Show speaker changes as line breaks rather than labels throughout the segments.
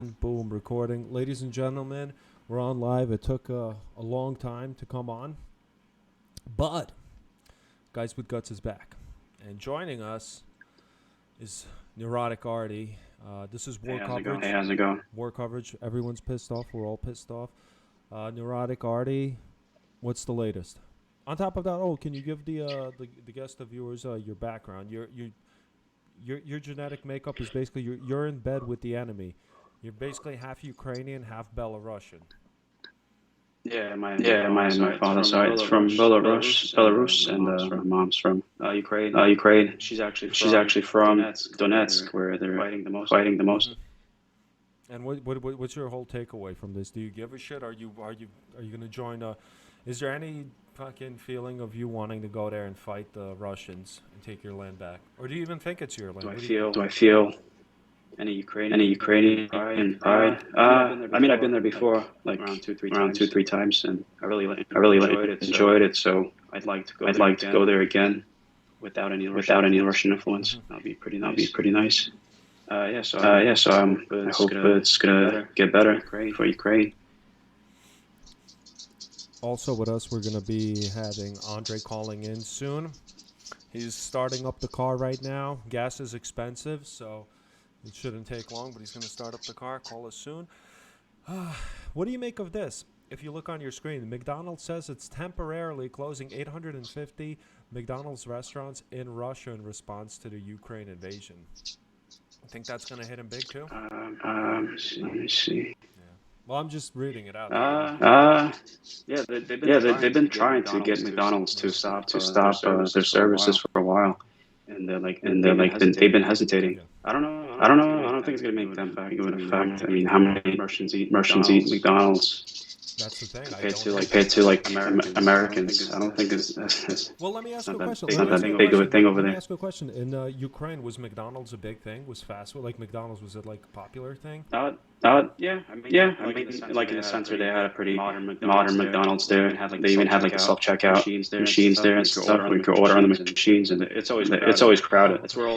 Boom, recording. Ladies and gentlemen, we're on live. It took a long time to come on, but Guys with Guts is back. And joining us is neurotic Arty. This is war coverage.
Hey, how's it going?
War coverage. Everyone's pissed off. We're all pissed off. Neurotic Arty, what's the latest? On top of that, can you give the guest, the viewers, your background? Your genetic makeup is basically you're in bed with the enemy. You're basically half Ukrainian, half Belarusian.
My father's side is from Belarus, and my mom's from Ukraine. She's actually from Donetsk, where they're fighting the most.
And what's your whole takeaway from this? Do you give a shit? Are you gonna join? Is there any fucking feeling of you wanting to go there and fight the Russians and take your land back, or do you even think it's your land?
Do I feel any Ukrainian pride? I mean, I've been there before, like around two, three times, and I really enjoyed it. So I'd like to go there again without any Russian influence. That'll be pretty nice. I hope it's gonna get better for Ukraine.
Also with us, we're gonna be having Andre calling in soon. He's starting up the car right now. Gas is expensive, so it shouldn't take long, but he's going to start up the car. Call us soon. What do you make of this? If you look on your screen, McDonald's says it's temporarily closing 850 McDonald's restaurants in Russia in response to the Ukraine invasion. I think that's going to hit him big too?
Let me see.
Yeah. Well, I'm just reading it out.
They've been trying to get McDonald's to stop their services for a while, and they've been hesitating.
Yeah.
I don't know. I don't think it's gonna make them back. It would affect. I mean, how many Russians eat McDonald's?
That's the thing.
Compared to Americans, I don't think it's
well, let me ask you a question.
It's not that big of a thing over
Let
there.
me ask you a question. In Ukraine, was McDonald's a big thing? Was fast food like McDonald's? Was it like a popular thing?
Yeah. I mean, like in the center, they had a pretty modern McDonald's there. They even had like a self-checkout machines there and stuff where you could order on the machines, and it's always crowded. That's where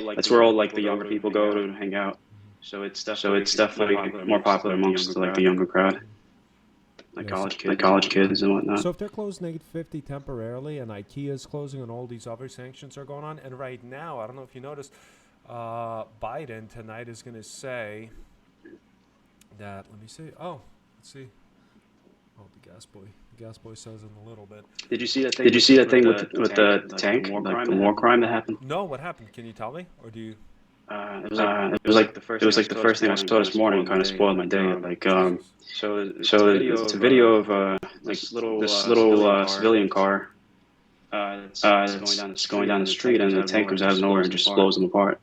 all like the younger people go to hang out. So it's definitely more popular amongst like the younger crowd. Like college kids and whatnot.
So if they're closing 850 temporarily, and IKEA is closing, and all these other sanctions are going on, and right now, I don't know if you noticed, Biden tonight is going to say that. Let me see. Oh, let's see. Oh, the gas boy. The gas boy says in a little bit.
Did you see that thing with the tank? Like the war crime that happened?
No, what happened? Can you tell me, or do you?
It was like the first thing I saw this morning. Kind of spoiled my day. Like so it's a video of this little civilian car. It's going down the street, and the tank comes out of nowhere and just blows them apart.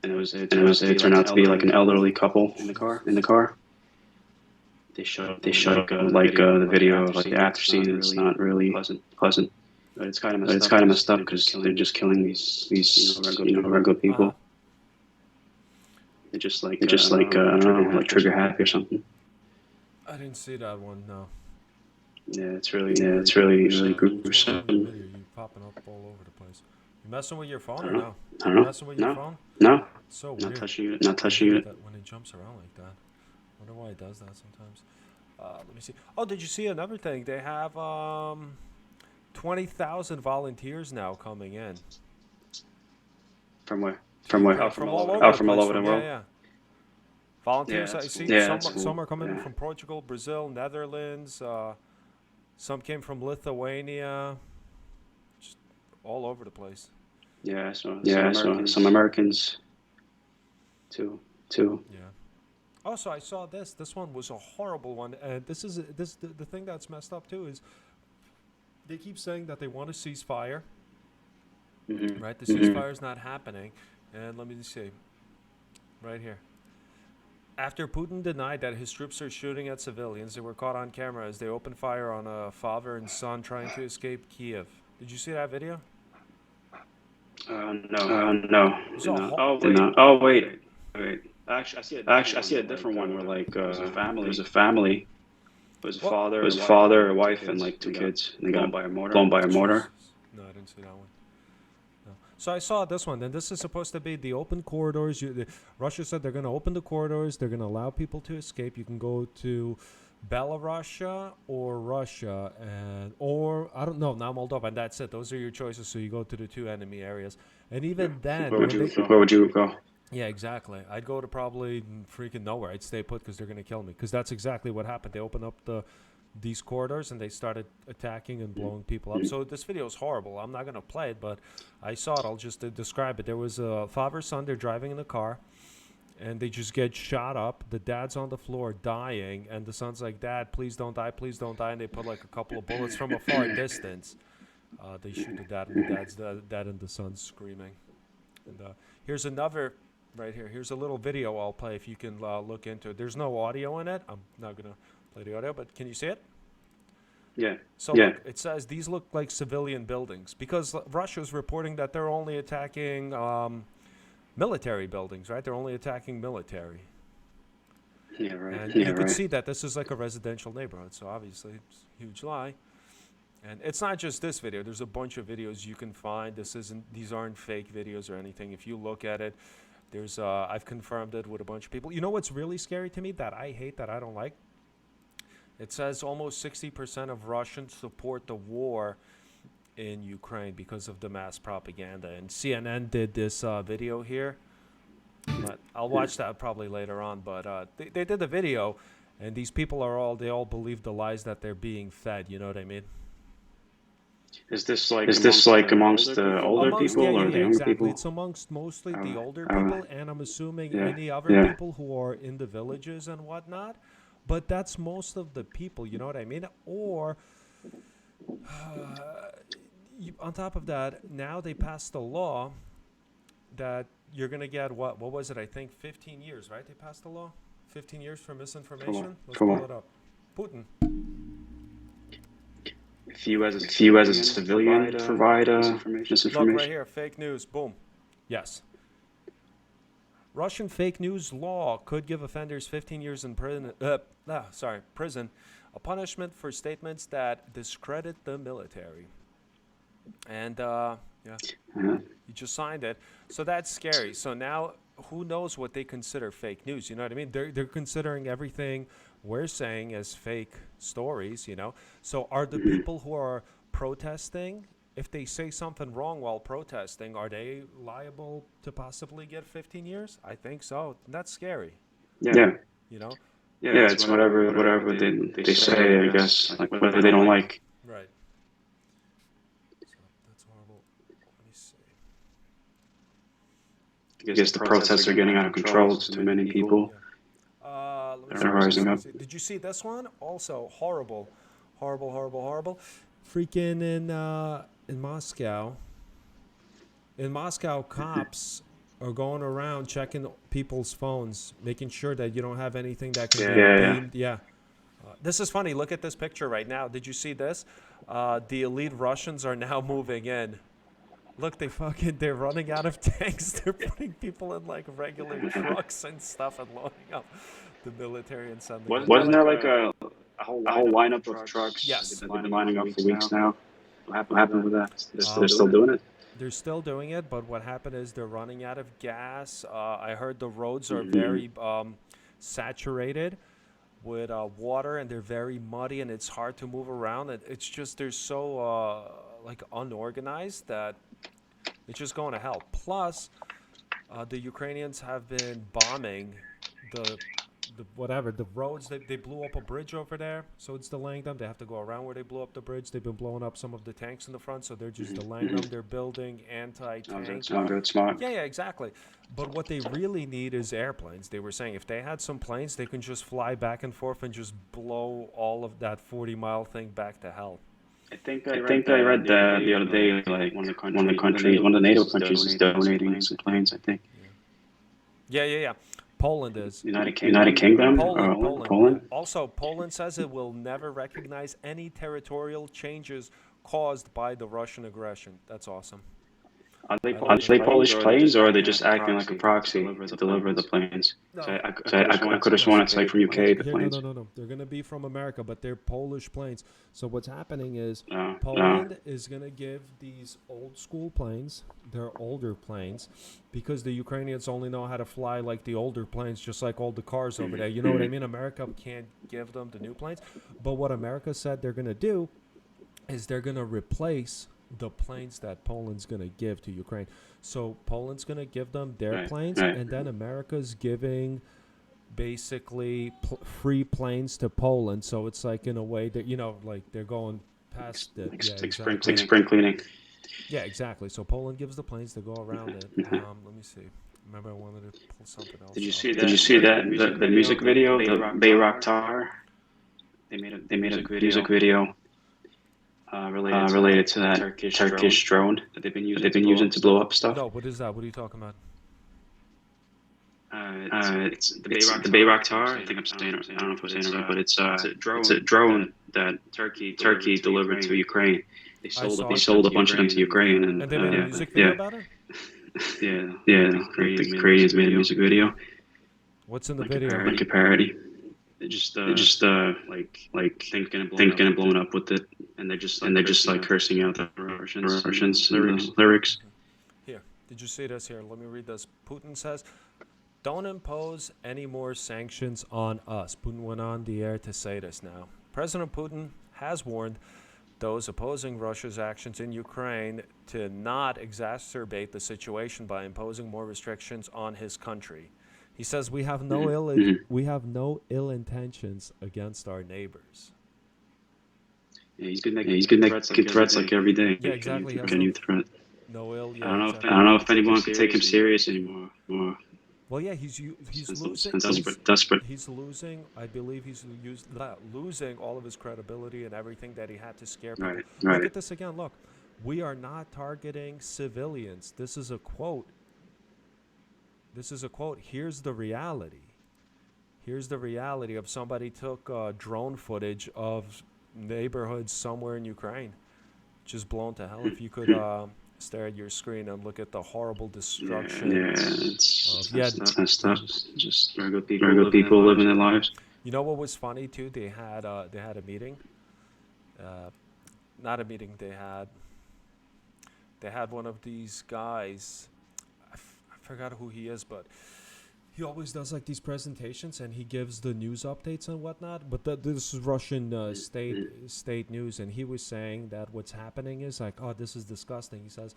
And it turned out to be like an elderly couple in the car. They showed the video of like the after scene, and it's not really pleasant. But it's kind of messed up because they're just killing these regular people. They're just like I don't know, like trigger happy or something.
I didn't see that one. No.
Yeah, it's really gruesome.
You popping up all over the place. You messing with your phone or no?
I don't know.
Messing with your phone?
No.
It's so
Not
weird.
touching it.
When it jumps around like that. I wonder why it does that sometimes. Let me see. Oh, did you see another thing? They have 20,000 volunteers now coming in.
From where?
From
all over the world.
Yeah. Volunteers,
Yeah,
I see.
yeah,
Some,
that's cool.
some are coming
Yeah.
from Portugal, Brazil, Netherlands. Some came from Lithuania. Just all over the place.
Yeah, some Americans too.
Yeah. Also, I saw this. This one was a horrible one, and the thing that's messed up too is they keep saying that they want a ceasefire.
Mm-hmm.
Right, the ceasefire is not happening, and let me just see. Right here. After Putin denied that his troops are shooting at civilians, they were caught on camera as they opened fire on a father and son trying to escape Kiev. Did you see that video?
No.
Oh,
Wait. Actually, I see a different one where like it was a family. It was a father, a wife, and like two kids, and they got blown by a mortar.
No, I didn't see that one. No. So I saw this one, and this is supposed to be the open corridors. Russia said they're going to open the corridors. They're going to allow people to escape. You can go to Belarus or Russia, or I don't know, now Moldova, and that's it. Those are your choices. So you go to the two enemy areas, and even then,
Where would you go?
yeah, exactly. I'd go to probably freaking nowhere. I'd stay put because they're going to kill me. Because that's exactly what happened. They opened up these corridors and they started attacking and blowing people up. So this video is horrible. I'm not going to play it, but I saw it. I'll just describe it. There was a father, son. They're driving in the car, and they just get shot up. The dad's on the floor dying, and the son's like, "Dad, please don't die. Please don't die." And they put like a couple of bullets from a far distance. They shoot the dad, and the dad's dad and the son screaming. And here's another. Right here. Here's a little video I'll play if you can look into it. There's no audio in it. I'm not going to play the audio, but can you see it?
Yeah.
So look, it says these look like civilian buildings because Russia's reporting that they're only attacking military buildings, right? They're only attacking military.
Yeah, right.
And you can see that this is like a residential neighborhood, so obviously it's a huge lie. And it's not just this video. There's a bunch of videos you can find. These aren't fake videos or anything. If you look at it, there's I've confirmed it with a bunch of people. You know what's really scary to me that I hate, that I don't like? It says almost 60% of Russians support the war in Ukraine because of the mass propaganda. And CNN did this video here. But I'll watch that probably later on. But they did the video, and these people they all believe the lies that they're being fed. You know what I mean?
Is this like amongst the older people or the younger
exactly.
people?
It's amongst mostly the older people, and I'm assuming any other people who are in the villages and whatnot. But that's most of the people, you know what I mean? Or on top of that, now they passed a law that you're going to get what was it? I think 15 years, right? They passed a law? 15 years for misinformation? Let's pull it up. Putin.
If you as a civilian provide misinformation.
Look right here, fake news. Boom. Yes. Russian fake news law could give offenders 15 years in prison. Prison, a punishment for statements that discredit the military. And you just signed it. So that's scary. So now, who knows what they consider fake news? You know what I mean? They're considering everything we're saying as fake stories, you know. So are the people who are protesting, if they say something wrong while protesting, are they liable to possibly get 15 years? I think so. That's scary.
Yeah.
You know?
Yeah, it's whatever they say, I guess, like whatever they don't like.
Right. So that's horrible. Let me see.
I guess the protests are getting out of control. It's too many people. They're rising up.
Did you see this one? Also horrible. Freaking in Moscow. In Moscow, cops are going around checking people's phones, making sure that you don't have anything that can be deemed. Yeah. This is funny. Look at this picture right now. Did you see this? The elite Russians are now moving in. Look, they're running out of tanks. They're putting people in like regular trucks and stuff and loading up the military and sending them.
Wasn't there like a whole lineup of trucks?
Yes.
They've been lining up for weeks now. What happened with that? They're still doing it?
They're still doing it, but what happened is they're running out of gas. I heard the roads are very saturated with water, and they're very muddy, and it's hard to move around. It's just they're so like unorganized that it's just going to hell. Plus, the Ukrainians have been bombing the roads. They blew up a bridge over there, so it's delaying them. They have to go around where they blew up the bridge. They've been blowing up some of the tanks in the front, so they're just delaying them. They're building anti-tank.
Smart.
Yeah, exactly. But what they really need is airplanes. They were saying if they had some planes, they can just fly back and forth and just blow all of that 40-mile thing back to hell.
I think I read that the other day. Like one of the NATO countries is donating some planes. I think.
Yeah. Poland is.
United Kingdom. Poland.
Also, Poland says it will never recognize any territorial changes caused by the Russian aggression. That's awesome. I don't
They
know.
Polish planes, or are they just acting like a proxy to deliver the planes?
No.
I could have sworn it's like from UK, the
Here, no,
planes.
no, no, no. They're gonna be from America, but they're Polish planes. So what's happening is
No.
Poland is gonna give these old school planes, they're older planes, because the Ukrainians only know how to fly like the older planes, just like all the cars over there. You know what I mean? America can't give them the new planes. But what America said they're gonna do is they're gonna replace the planes that Poland's gonna give to Ukraine. So Poland's gonna give them their planes, and then America's giving basically free planes to Poland. So it's like in a way that like they're going past it. Yeah, exactly.
Like spring cleaning.
Yeah, exactly. So Poland gives the planes to go around it. Let me see. Remember, I wanted to pull something else.
Did you see that the music video, the Bayrock Tower? They made a music video related to that Turkish drone that they've been using to blow up stuff.
No, what is that? What are you talking about?
It's the Bayrock Tower. I think I'm saying. I don't know if I'm saying it right, but it's a drone that Turkey delivered to Ukraine. They sold a bunch of them to Ukraine, and
they made a music video about it.
Yeah. The Ukrainians made a music video.
What's in the video?
Like a parody. They just like thinking and blowing up with it, and they're just like cursing out the Russians lyrics.
Here, did you see this? Here, let me read this. Putin says, "Don't impose any more sanctions on us." Putin went on the air to say this now. President Putin has warned those opposing Russia's actions in Ukraine to not exacerbate the situation by imposing more restrictions on his country. He says we have no ill intentions against our neighbors.
Yeah, he's been making threats like every day.
Yeah, exactly.
Like a new threat.
No ill. Yeah,
I don't know if anyone can take him serious anymore.
Well, yeah, he's losing.
Desperate.
He's losing. I believe he's losing all of his credibility and everything that he had to scare people.
Right.
Look at this again. Look, we are not targeting civilians. This is a quote. Here's the reality. Here's the reality of somebody took drone footage of neighborhoods somewhere in Ukraine, just blown to hell. If you could stare at your screen and look at the horrible destruction.
It's messed up. Just regular people living their lives.
You know what was funny too? They had a meeting. Not a meeting. They had one of these guys. I forgot who he is, but he always does like these presentations and he gives the news updates and whatnot. But this is Russian state news, and he was saying that what's happening is like, oh, this is disgusting. He says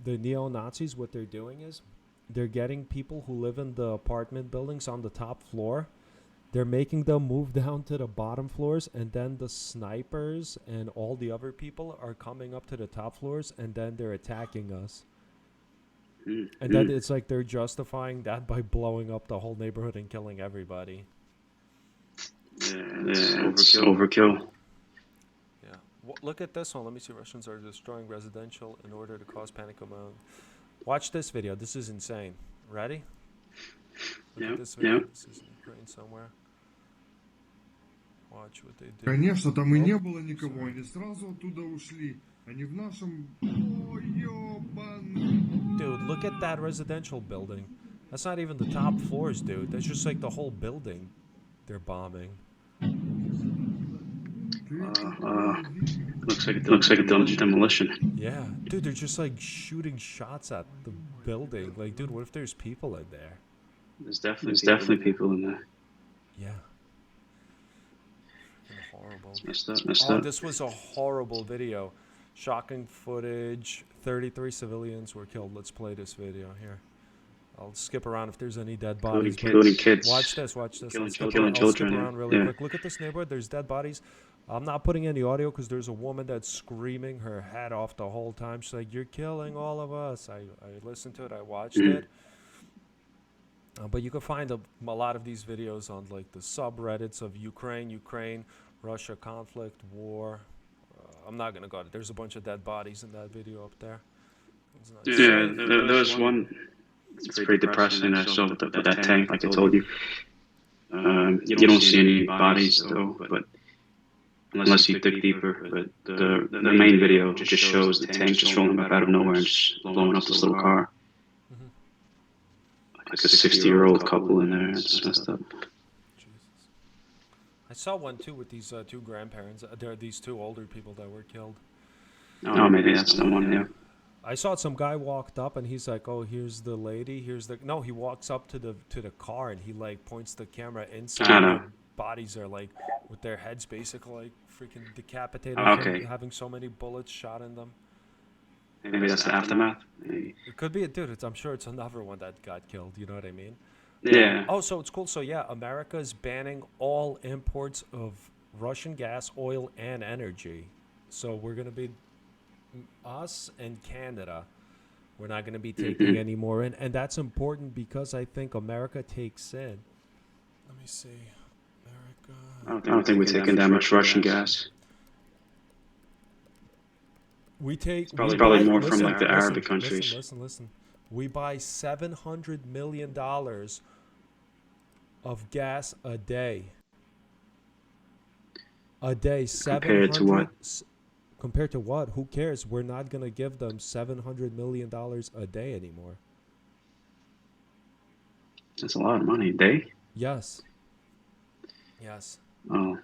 the neo-Nazis, what they're doing is they're getting people who live in the apartment buildings on the top floor. They're making them move down to the bottom floors, and then the snipers and all the other people are coming up to the top floors, and then they're attacking us. And then it's like they're justifying that by blowing up the whole neighborhood and killing everybody.
Yeah, it's overkill.
Yeah. Look at this one. Let me see. Russians are destroying residential in order to cause panic among. Watch this video. This is insane. Ready? Look at this video. This is in Ukraine somewhere. Watch what they do.
Конечно, там и не было никого, они сразу оттуда ушли. Они в нашем... О, ёбаный...
Dude, look at that residential building. That's not even the top floors, dude. That's just like the whole building they're bombing.
Looks like a demolition.
Yeah, dude, they're just like shooting shots at the building. Like, dude, what if there's people in there?
There's definitely people in there.
Yeah. Horrible.
It's messed up.
This was a horrible video. Shocking footage. 33 civilians were killed. Let's play this video here. I'll skip around if there's any dead bodies.
Including kids.
Watch this.
Killing
I'll
children.
skip around really quick. Look at this neighborhood. There's dead bodies. I'm not putting any audio because there's a woman that's screaming her head off the whole time. She's like, "You're killing all of us." I listened to it. I watched it. But you can find a lot of these videos on like the subreddits of Ukraine, Russia conflict, war. I'm not gonna go to. There's a bunch of dead bodies in that video up there.
There was one. It's pretty depressing. I saw with that tank, like I told you. You don't see any bodies though, but unless you dig deeper. But the main video just shows the tank just rolling up out of nowhere and just blowing up this little car.
Mhm.
Like a 60-year-old couple in there. It's messed up.
Jesus. I saw one too with these two grandparents. There are these two older people that were killed.
Oh, maybe that's the one. Yeah.
I saw some guy walked up and he's like, "Oh, here's the lady. Here's the." No, he walks up to the car and he like points the camera inside.
I know.
Their bodies are like with their heads basically like freaking decapitated
Okay.
from having so many bullets shot in them.
Maybe that's the aftermath. Maybe.
It could be a dude. I'm sure it's another one that got killed. You know what I mean?
Yeah.
Oh, so it's cool. So yeah, America is banning all imports of Russian gas, oil, and energy. So we're gonna be us and Canada. We're not gonna be taking any more in, and that's important because I think America takes in. Let me see, America.
I don't think we're taking that much Russian gas.
We take
Probably more from like the Arabic countries.
Listen. We buy $700 million of gas a day. A day, 700.
Compared to what?
Compared to what? Who cares? We're not gonna give them $700 million a day anymore.
That's a lot of money a day.
Yes. Yes.
Oh.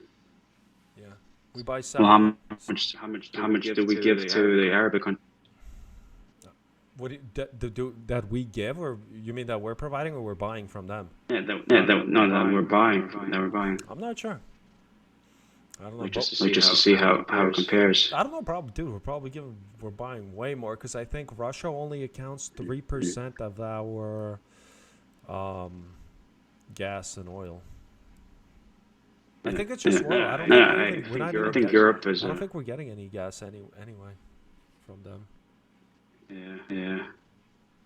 Yeah. We buy
Well,
seven.
how much do we give to the Arabic countries?
What that we give, or you mean that we're providing, or we're buying from them?
No, that we're buying.
I'm not sure. I don't know.
Just to see how it compares.
I don't know. Probably, dude. We're buying way more because I think Russia only accounts 3% of our gas and oil. I think it's just oil. I don't think
Europe is.
I don't think we're getting any gas anyway from them.
Yeah.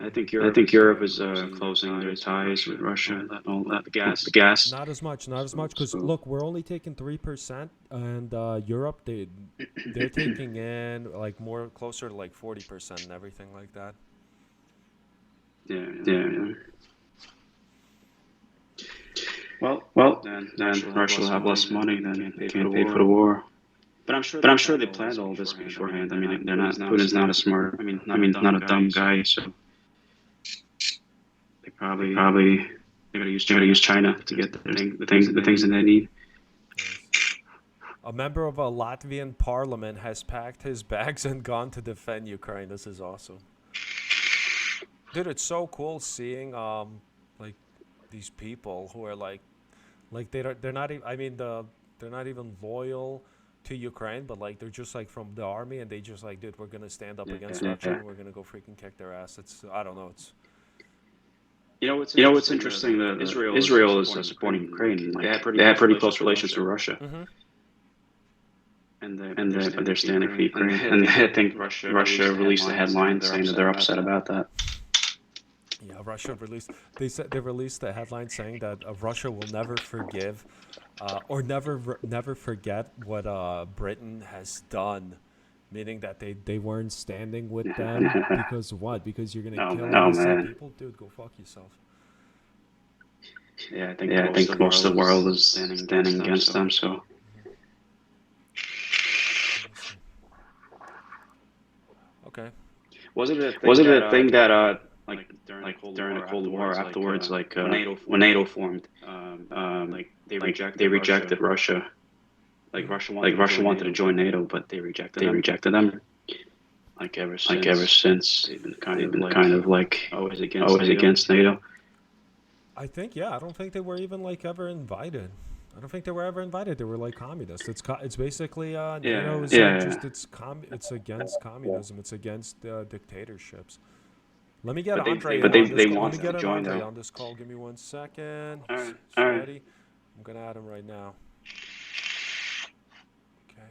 I think Europe is closing their ties with Russia. All that the gas.
Not as much. Because look, we're only taking 3%, and Europe they're taking in like more closer to like 40% and everything like that.
Yeah. Well, then Russia will have less money. Then they can't pay for the war. But I'm sure they planned all this beforehand. I mean, they're not. Putin's not a smart. I mean, not a dumb guy. So they probably they're gonna use China to get the things that they need.
A member of a Latvian parliament has packed his bags and gone to defend Ukraine. This is awesome, dude. It's so cool seeing like these people who are like they're not even. I mean they're not even loyal to Ukraine, but like they're just like from the army, and they just like, dude, we're gonna stand up against Russia, and we're gonna go freaking kick their ass. It's I don't know. It's
you know what's interesting that Israel is supporting Ukraine. Like, they had pretty close relations with Russia, and they're standing for Ukraine. And I think Russia released a headline saying that they're upset about that.
yeah, Russia released. They released a headline saying that Russia will never forgive. Or never forget what Britain has done, meaning that they weren't standing with them because what? Because you're gonna kill innocent people, dude. Go fuck yourself.
Yeah, I think most of the world is standing against them. So.
Okay.
Was it a thing that like during the Cold War afterwards, like when NATO formed, like they rejected Russia. Like Russia wanted to join NATO, but they rejected them. Like ever since they've been kind of like always against NATO.
I think I don't think they were even like ever invited. I don't think they were ever invited. They were like communists. It's basically NATO is it's against communism. It's against dictatorships. Let me get Andre on this call. Let me get Andre on this call. Give me 1 second.
All right.
Ready? I'm gonna add him right now. Okay,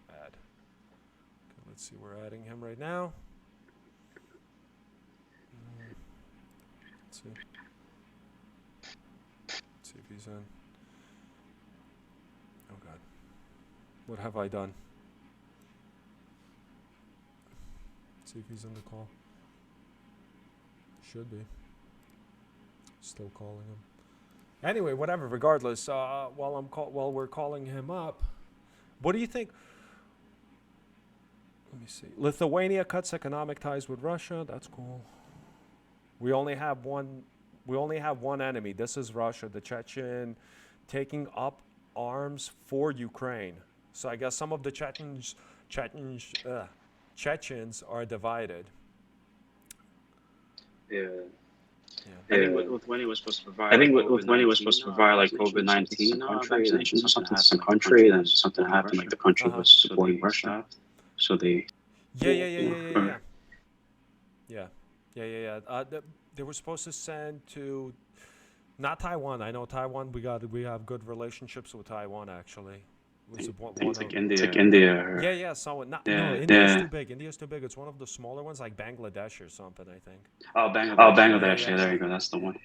add. Okay, let's see. We're adding him right now. Let's see. Let's see if he's in. Oh God. What have I done? Let's see if he's in the call. Should be. Still calling him. Anyway, whatever. Regardless, while we're calling him up, What do you think? Let me see. Lithuania cuts economic ties with Russia. That's cool. We only have one. We only have one enemy. This is Russia. The Chechen taking up arms for Ukraine. So I guess some of the Chechens are divided.
Yeah.
Yeah.
I think Lithuania was supposed to provide. I think Lithuania was supposed to provide like COVID-19 vaccinations or something to some country. Then something happened. Like the country was supporting Russia, so they.
Yeah. They were supposed to send to, not Taiwan. I know Taiwan. We have good relationships with Taiwan actually.
It's like India. Or,
Yeah. So no,
Yeah.
India's
Yeah.
too big. India's too big. It's one of the smaller ones, like Bangladesh or something. I think.
Oh, Bangladesh.
Yeah.
There you go. That's the one.
Okay,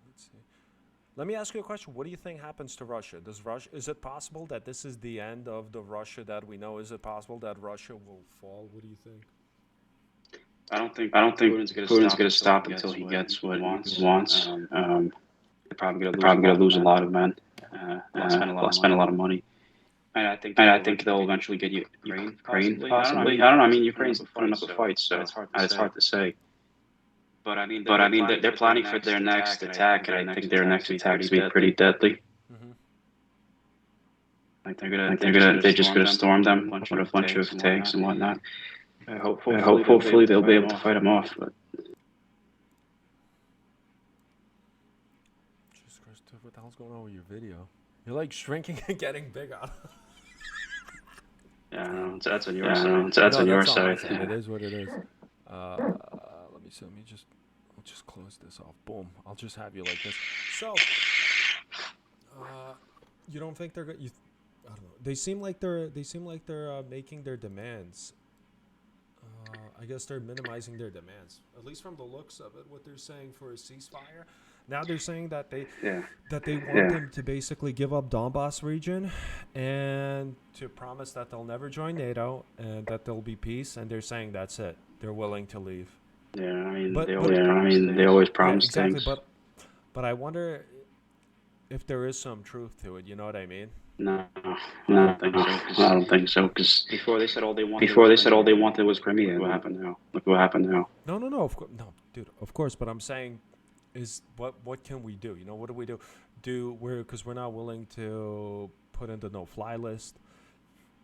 let's see. Let me ask you a question. What do you think happens to Russia? Is it possible that this is the end of the Russia that we know? Is it possible that Russia will fall? What do you think?
I don't think Putin's going to stop until he gets what he wants. They're probably going to lose a lot of men. They'll spend a lot of money. And I think they'll eventually get Ukraine, possibly. I don't know. I mean, Ukraine's putting up a fight, so it's hard to say. But I mean, they're planning for their next attack, and I think their next attack is going to be pretty deadly.
Mm-hmm.
Like they're just gonna storm them with a bunch of tanks and whatnot. Hopefully they'll be able to fight them off. But
Jesus Christ, what the hell's going on with your video? You're like shrinking and getting bigger.
yeah, I don't know. That's on your side. That's on your side.
It is what it is. Let me see. I'll just close this off. Boom. I'll just have you like this. So, you don't think they're I don't know. They seem like they're making their demands. I guess they're minimizing their demands, at least from the looks of it. What they're saying for a ceasefire. Now they're saying that they want them to basically give up Donbass region and to promise that they'll never join NATO and that there'll be peace. And they're saying that's it. They're willing to leave.
Yeah, I mean, they always promise
exactly,
things.
But I wonder if there is some truth to it. You know what I mean?
No, I don't think so. Because before they said all they wanted was Crimea. Look what happened now.
No. Of course, no, dude. Of course, but I'm saying, is what can we do? You know, what do we do? Because we're not willing to put in the no-fly list.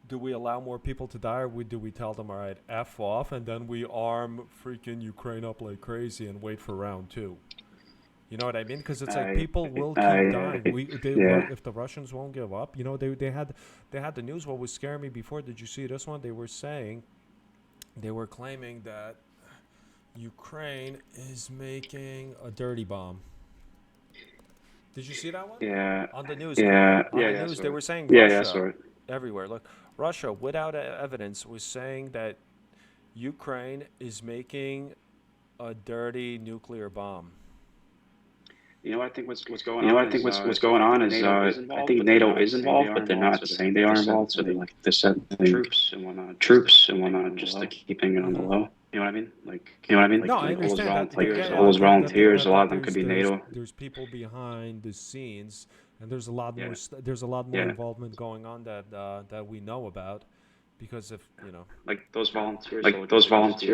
Do we allow more people to die, or do we tell them, all right, F off, and then we arm freaking Ukraine up like crazy and wait for round 2? You know what I mean? Because it's like people will keep dying. If the Russians won't give up, you know, they had the news. What was scaring me before? Did you see this one? They were claiming that Ukraine is making a dirty bomb. Did you see that one?
Yeah.
On the news.
Yeah.
On the news, they were saying
Russia
everywhere. Look, Russia, without evidence, was saying that Ukraine is making a dirty nuclear bomb.
You know, I think what's going on is I think NATO is involved, but they're not saying they are involved. So they send troops and whatnot, just to keeping it on the low. You know what I mean?
No, I understand
all those volunteers, a lot of them could be NATO.
There's people behind the scenes, and there's a lot more. There's a lot more involvement going on that we know about, because if you know,
like those volunteer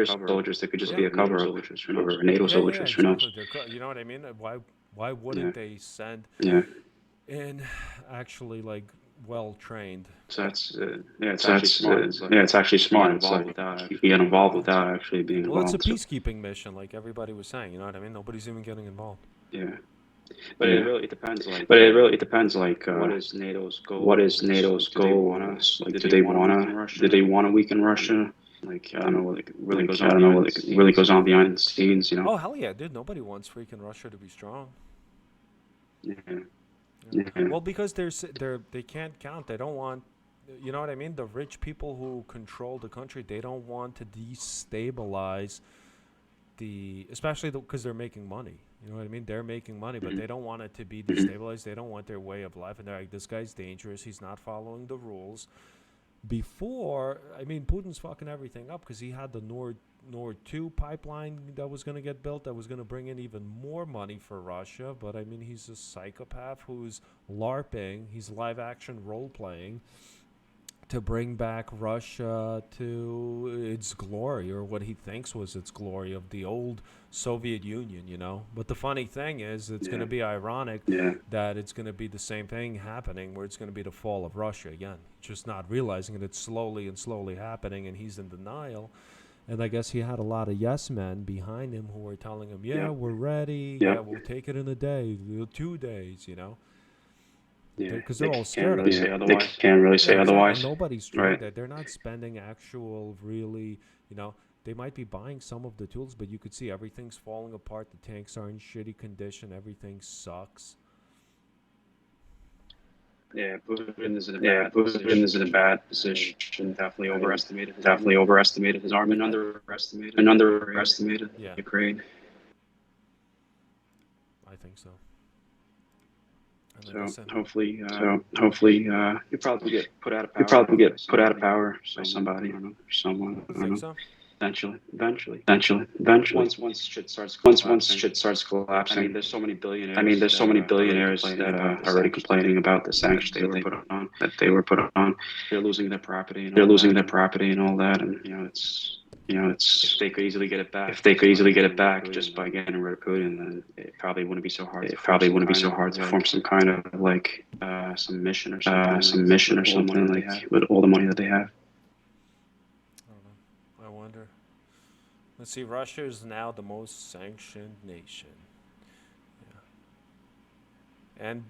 soldiers, they could just be a cover soldiers for NATO soldiers. Who knows?
You know what I mean? Why wouldn't they send in actually like well trained?
So it's actually smart. It's like you get involved without actually being involved.
Well, it's a peacekeeping mission, like everybody was saying. You know what I mean? Nobody's even getting involved.
Yeah. But it really depends. Like, what is NATO's goal? Do they want to weaken Russia? Like, I don't know what really goes on behind the scenes. You know?
Oh hell yeah, dude! Nobody wants freaking Russia to be strong.
Yeah.
Well, because they can't count. They don't want. You know what I mean? The rich people who control the country, they don't want to destabilize especially because they're making money. You know what I mean? They're making money, but they don't want it to be destabilized. They don't want their way of life. And they're like, this guy's dangerous. He's not following the rules. Putin's fucking everything up because he had the Nord 2 pipeline that was going to get built that was going to bring in even more money for Russia. But I mean, he's a psychopath who's LARPing. He's live action role playing to bring back Russia to its glory, or what he thinks was its glory, of the old Soviet Union, you know. But the funny thing is, it's going to be ironic that it's going to be the same thing happening, where it's going to be the fall of Russia again. Just not realizing it. It's slowly and slowly happening, and he's in denial. And I guess he had a lot of yes men behind him who were telling him, yeah, we're ready. Yeah, we'll take it in a day, 2 days, you know. Because they're all scared of it.
They can't really say otherwise.
And nobody's doing that. They're not spending actual, really, you know, they might be buying some of the tools, but you could see everything's falling apart. The tanks are in shitty condition. Everything sucks.
Yeah, Putin is in a bad position. Definitely overestimated his army and underestimated Ukraine.
I think so.
So hopefully, you probably get put out of power by somebody, I don't know, someone. I don't know.
So?
Eventually. Once shit starts collapsing. I mean, there's so many billionaires that are already complaining about the sanctions that they were put on. They're losing their property and all that, and it's if they could easily get it back just by getting rid of Putin, then it probably wouldn't be so hard. To form some kind of like some mission or something, like with all the money that they have.
I don't know. I wonder. Let's see. Russia is now the most sanctioned nation. Yeah. And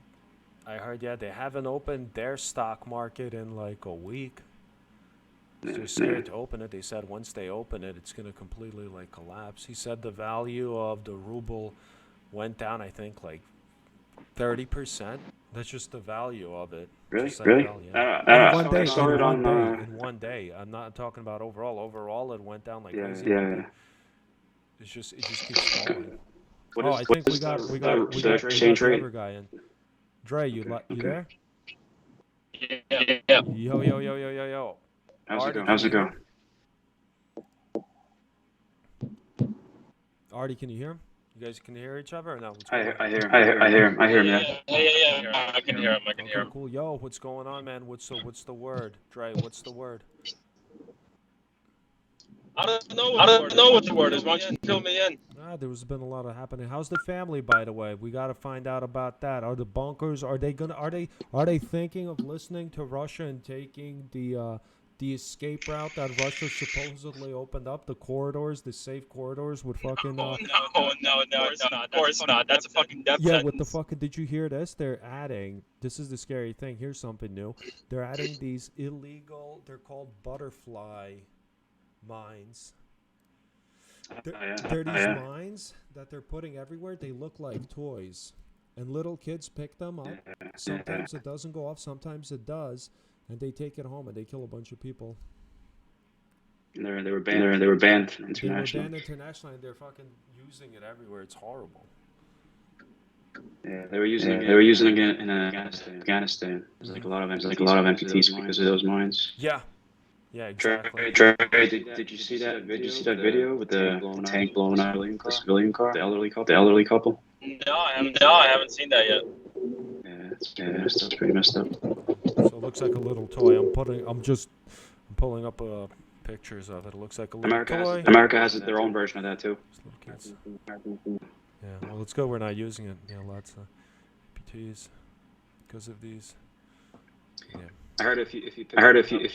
I heard, they haven't opened their stock market in like a week. They're scared to open it. They said once they open it, it's going to completely like collapse. He said the value of the ruble went down, I think, like 30%. That's just the value of it.
Really?
In one day. I'm not talking about overall. Overall, it went down like crazy.
Yeah.
It just keeps falling.
I think we got the exchange rate.
Other guy in. Dre, you there?
Yeah.
Yo.
How's it going?
Arty, can you hear him? You guys can hear each other or no?
I hear him.
Yeah. I can hear him.
Cool. Yo, what's going on, man? What's the word? Dre, what's the word?
I don't know what the word is. Why don't you fill me in?
There's been a lot of happening. How's the family, by the way? We got to find out about that. Are the bunkers? Are they thinking of listening to Russia and taking the escape route that Russia supposedly opened up, the corridors, the safe corridors with fucking...
No, of course not. That's a fucking death sentence.
What the fuck? Did you hear this? They're adding... This is the scary thing. Here's something new. They're adding these illegal... They're called butterfly mines. They're these mines that they're putting everywhere. They look like toys. And little kids pick them up. Sometimes it doesn't go off. Sometimes it does. And they take it home and they kill a bunch of people.
And they were banned internationally.
They were banned internationally and they're fucking using it everywhere. It's horrible.
Yeah, they were using it in Afghanistan. There's like a lot of amputees because of those mines.
Yeah, exactly.
Did you see that video with the tank blowing up the civilian car, the elderly couple?
No, I haven't seen that yet.
Yeah, it's pretty messed up.
So it looks like a little toy. I'm pulling up pictures of it. It looks like a little toy.
America has their own version of that too.
Kids. Yeah, well, it's good we're not using it. Yeah, lots of amputees because of these. Yeah.
I heard if you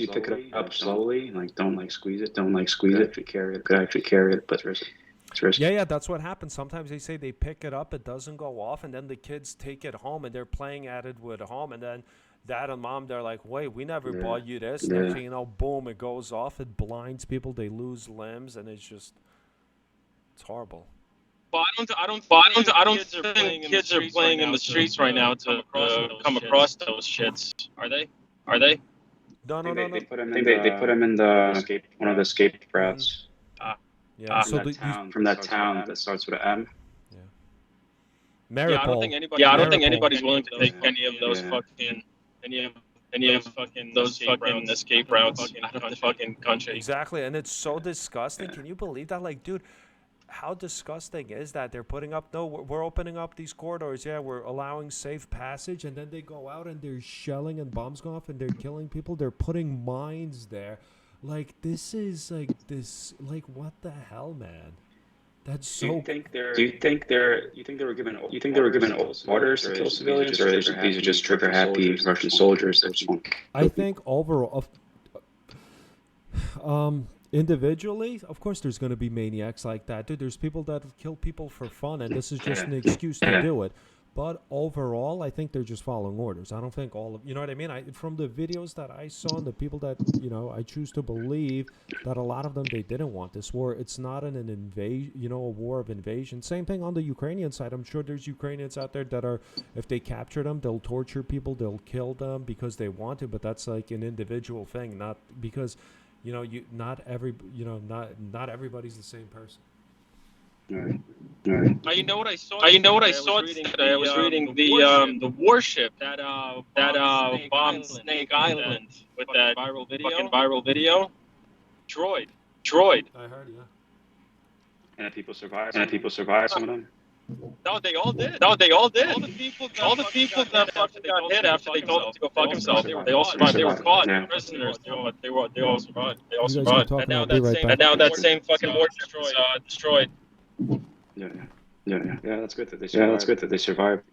pick it up slowly, like don't squeeze it, could actually carry it, but it's risky.
Yeah, that's what happens. Sometimes they say they pick it up, it doesn't go off, and then the kids take it home and they're playing at it with home, and then dad and mom, they're like, wait, we never bought you this. Next thing you know, boom, it goes off, it blinds people, they lose limbs, and it's horrible.
But I don't think kids are playing in the streets right now to come across those shits. Are they?
No.
They put them in one of the escape routes. From that town that starts with an M.
Yeah. Maripol.
I don't think anybody's willing to take any of those fucking any of those fucking escape routes out of the fucking country.
Exactly, and it's so disgusting. Can you believe that? Like, dude, how disgusting is that? They're putting up, no, we're opening up these corridors. Yeah, we're allowing safe passage, and then they go out and they're shelling and bombs go off and they're killing people. They're putting mines there. Like, this is like like, what the hell, man? That's so.
Do you think they were given orders to kill civilians, or these are just trigger happy Russian soldiers that just want?
I think overall, individually, of course, there's going to be maniacs like that, dude. There's people that kill people for fun, and this is just an excuse to do it. But overall, I think they're just following orders. I don't think all of, you know what I mean? From the videos that I saw and the people that, I choose to believe that a lot of them, they didn't want this war. It's not an invasion, a war of invasion. Same thing on the Ukrainian side. I'm sure there's Ukrainians out there that are, if they capture them, they'll torture people, they'll kill them because they want to, but that's like an individual thing, not because, not everybody's the same person.
Right.
You know what I saw? I was reading the warship that bombed Snake Island with that fucking viral video. Droid.
I heard, yeah.
And people survived. Some of them.
No, they all did. All the people that fucking got hit after they told him to go fuck himself. They all survived. They were caught prisoners. They all survived. And now that same fucking warship is destroyed.
Yeah. That's good that they survived.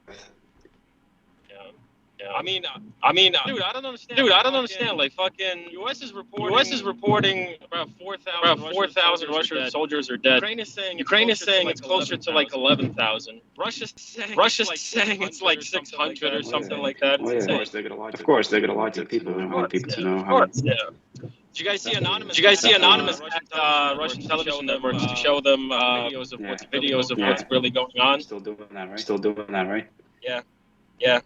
Yeah. I mean, dude, I don't understand. Like, fucking, U.S. is reporting about 4,000 Russian soldiers are dead. Ukraine is saying it's closer to like 11,000. Russia's saying it's like 600 or something like that.
Of course, they get a lot of people. They don't want people to know how.
Yeah. Did you guys see Anonymous at Russian television networks to show them videos of what's really going on?
Still doing that, right?
Yeah.
Yeah,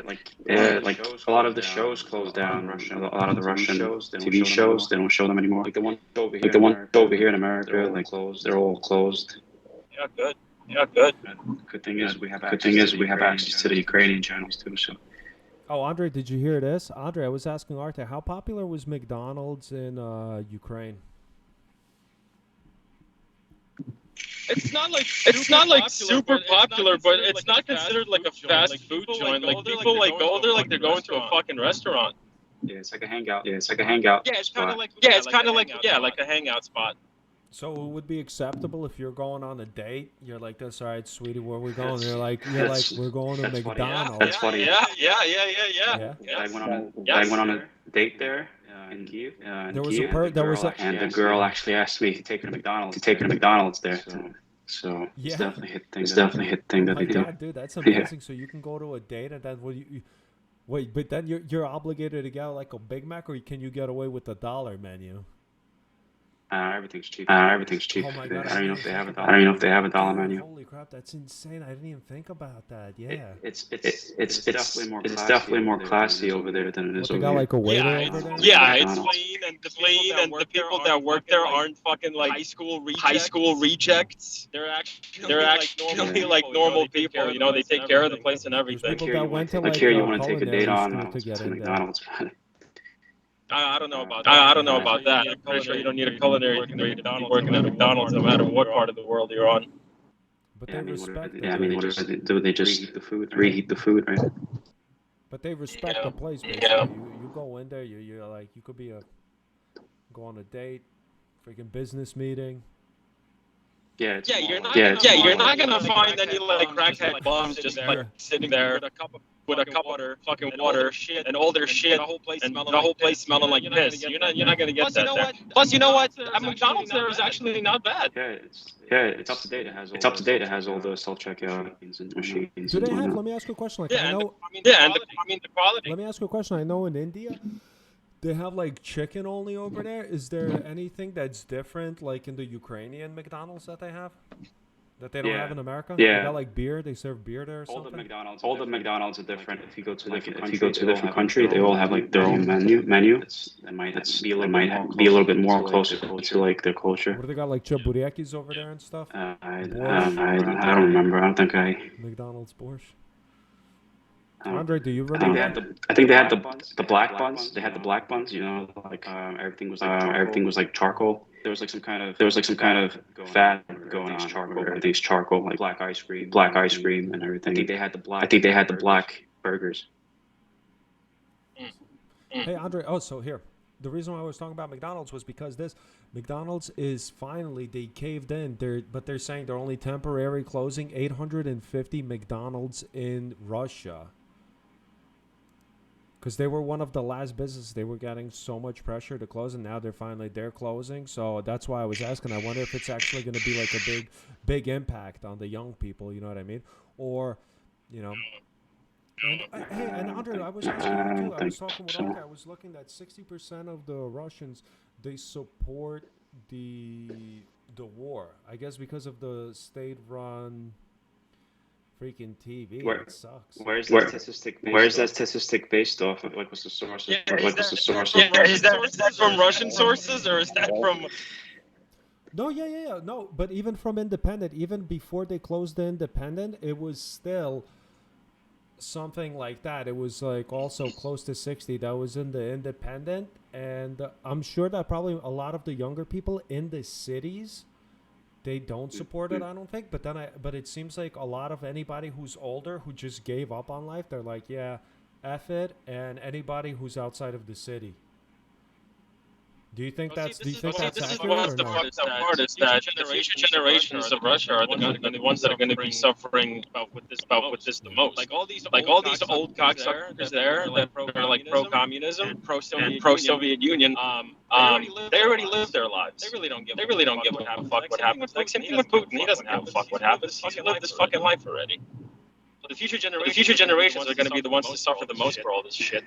like a lot of the shows closed down. A lot of the Russian TV shows, they don't show them anymore. Like the one over here in America, like they're all closed.
Yeah, good.
Good thing is we have access to the Ukrainian channels too. So.
Oh, Andre, did you hear this? Andre, I was asking Arty, how popular was McDonald's in Ukraine?
It's not like super popular, but it's not considered like a fast food joint. Like, people like go there like they're going to a fucking restaurant.
Yeah, it's like a hangout. Yeah,
it's kind of like a hangout spot.
So it would be acceptable if you're going on a date. You're like, "That's all right, sweetie. Where are we going?" You're like, "We're going to McDonald's."
That's funny.
Yeah.
I went on a date there in Kiev.
There was a
the girl actually asked me to take her to McDonald's there. So
yeah.
It's definitely hit thing that they do.
Dude, that's amazing. So you can go to a date and then wait, but then you're obligated to get like a Big Mac, or can you get away with the $1 menu?
Everything's cheap.
Oh my God,
I don't even know if they have a $1 menu.
Holy crap, that's insane! I didn't even think about that. Yeah,
it's definitely more classy over there than it is over
here. They got like a waiter over there.
Yeah, it's clean, and the people that work there aren't fucking like high school rejects. They're actually like normal people. You know, they take care of the place and everything.
People that went to like
you want to take a date on
to
McDonald's.
I don't know about that. I'm pretty sure you don't need a culinary degree to be working at McDonald's, no matter what part of the world you're on.
But they respect.
They just reheat the food, right?
But they respect the place. Basically. You go in there, you're like, you could be go on a date, freaking business meeting.
You're
not gonna find any like crackhead bums just like sitting there with a cup of fucking water and all their shit and the whole place smelling like piss. You're not gonna get that there. Plus, you know what? At McDonald's there is actually not bad.
It's up to date. It has all the self-checkout and machines.
Do they have? Let me ask you a question. Like,
the quality.
Let me ask you a question. I know in India, they have like chicken only over there. Is there anything that's different, like in the Ukrainian McDonald's that they have, that they don't have in America?
Yeah.
They got like beer. They serve beer there or something.
All the McDonald's are different. If you go to a different country, they all have like their own menu. It might be a little bit more closer to like their culture.
What do they got, like chaburyakis over there and stuff?
I don't remember. I don't think I.
McDonald's borscht. Andre, do you
I think
remember?
I think they had the black buns. They had the black buns. You know, like everything was like charcoal. There was like some kind of fat going on. Charcoal. Everything's charcoal, like black ice cream, and everything. I think they had the black burgers.
Hey, Andre. Oh, so here. The reason why I was talking about McDonald's was because this McDonald's is finally they caved in. But they're saying they're only temporary closing 850 McDonald's in Russia. Because they were one of the last businesses. They were getting so much pressure to close, and now they're closing. So that's why I was asking. I wonder if it's actually going to be like a big impact on the young people. You know what I mean? Or, you know. And hey, and Andre, I was asking you too. I was talking with Andre. I was looking at 60% of the Russians they support the war. I guess because of the state-run freaking TV. It sucks.
Where's that statistic based off of? Like, what's the source?
Yeah, is that from Russian sources or is that from?
No, yeah. No, but even from Independent, even before they closed the Independent, it was still something like that. It was like also close to 60 that was in the Independent, and I'm sure that probably a lot of the younger people in the cities they don't support it, I don't think. But it seems like a lot of anybody who's older who just gave up on life, they're like, yeah, F it, and anybody who's outside of the city. Do you think that's accurate or
the
not?
fucked up part is that the future generations of Russia are the ones that are going to be suffering with this the most. Like all these old cocksuckers there that are like pro-communism and pro-Soviet Union. They already lived their lives. They really don't give a fuck what happens. Like same thing with Putin. He doesn't give a fuck what happens. He's lived this fucking life already. So the future generations are going to be the ones to suffer the most for all this shit.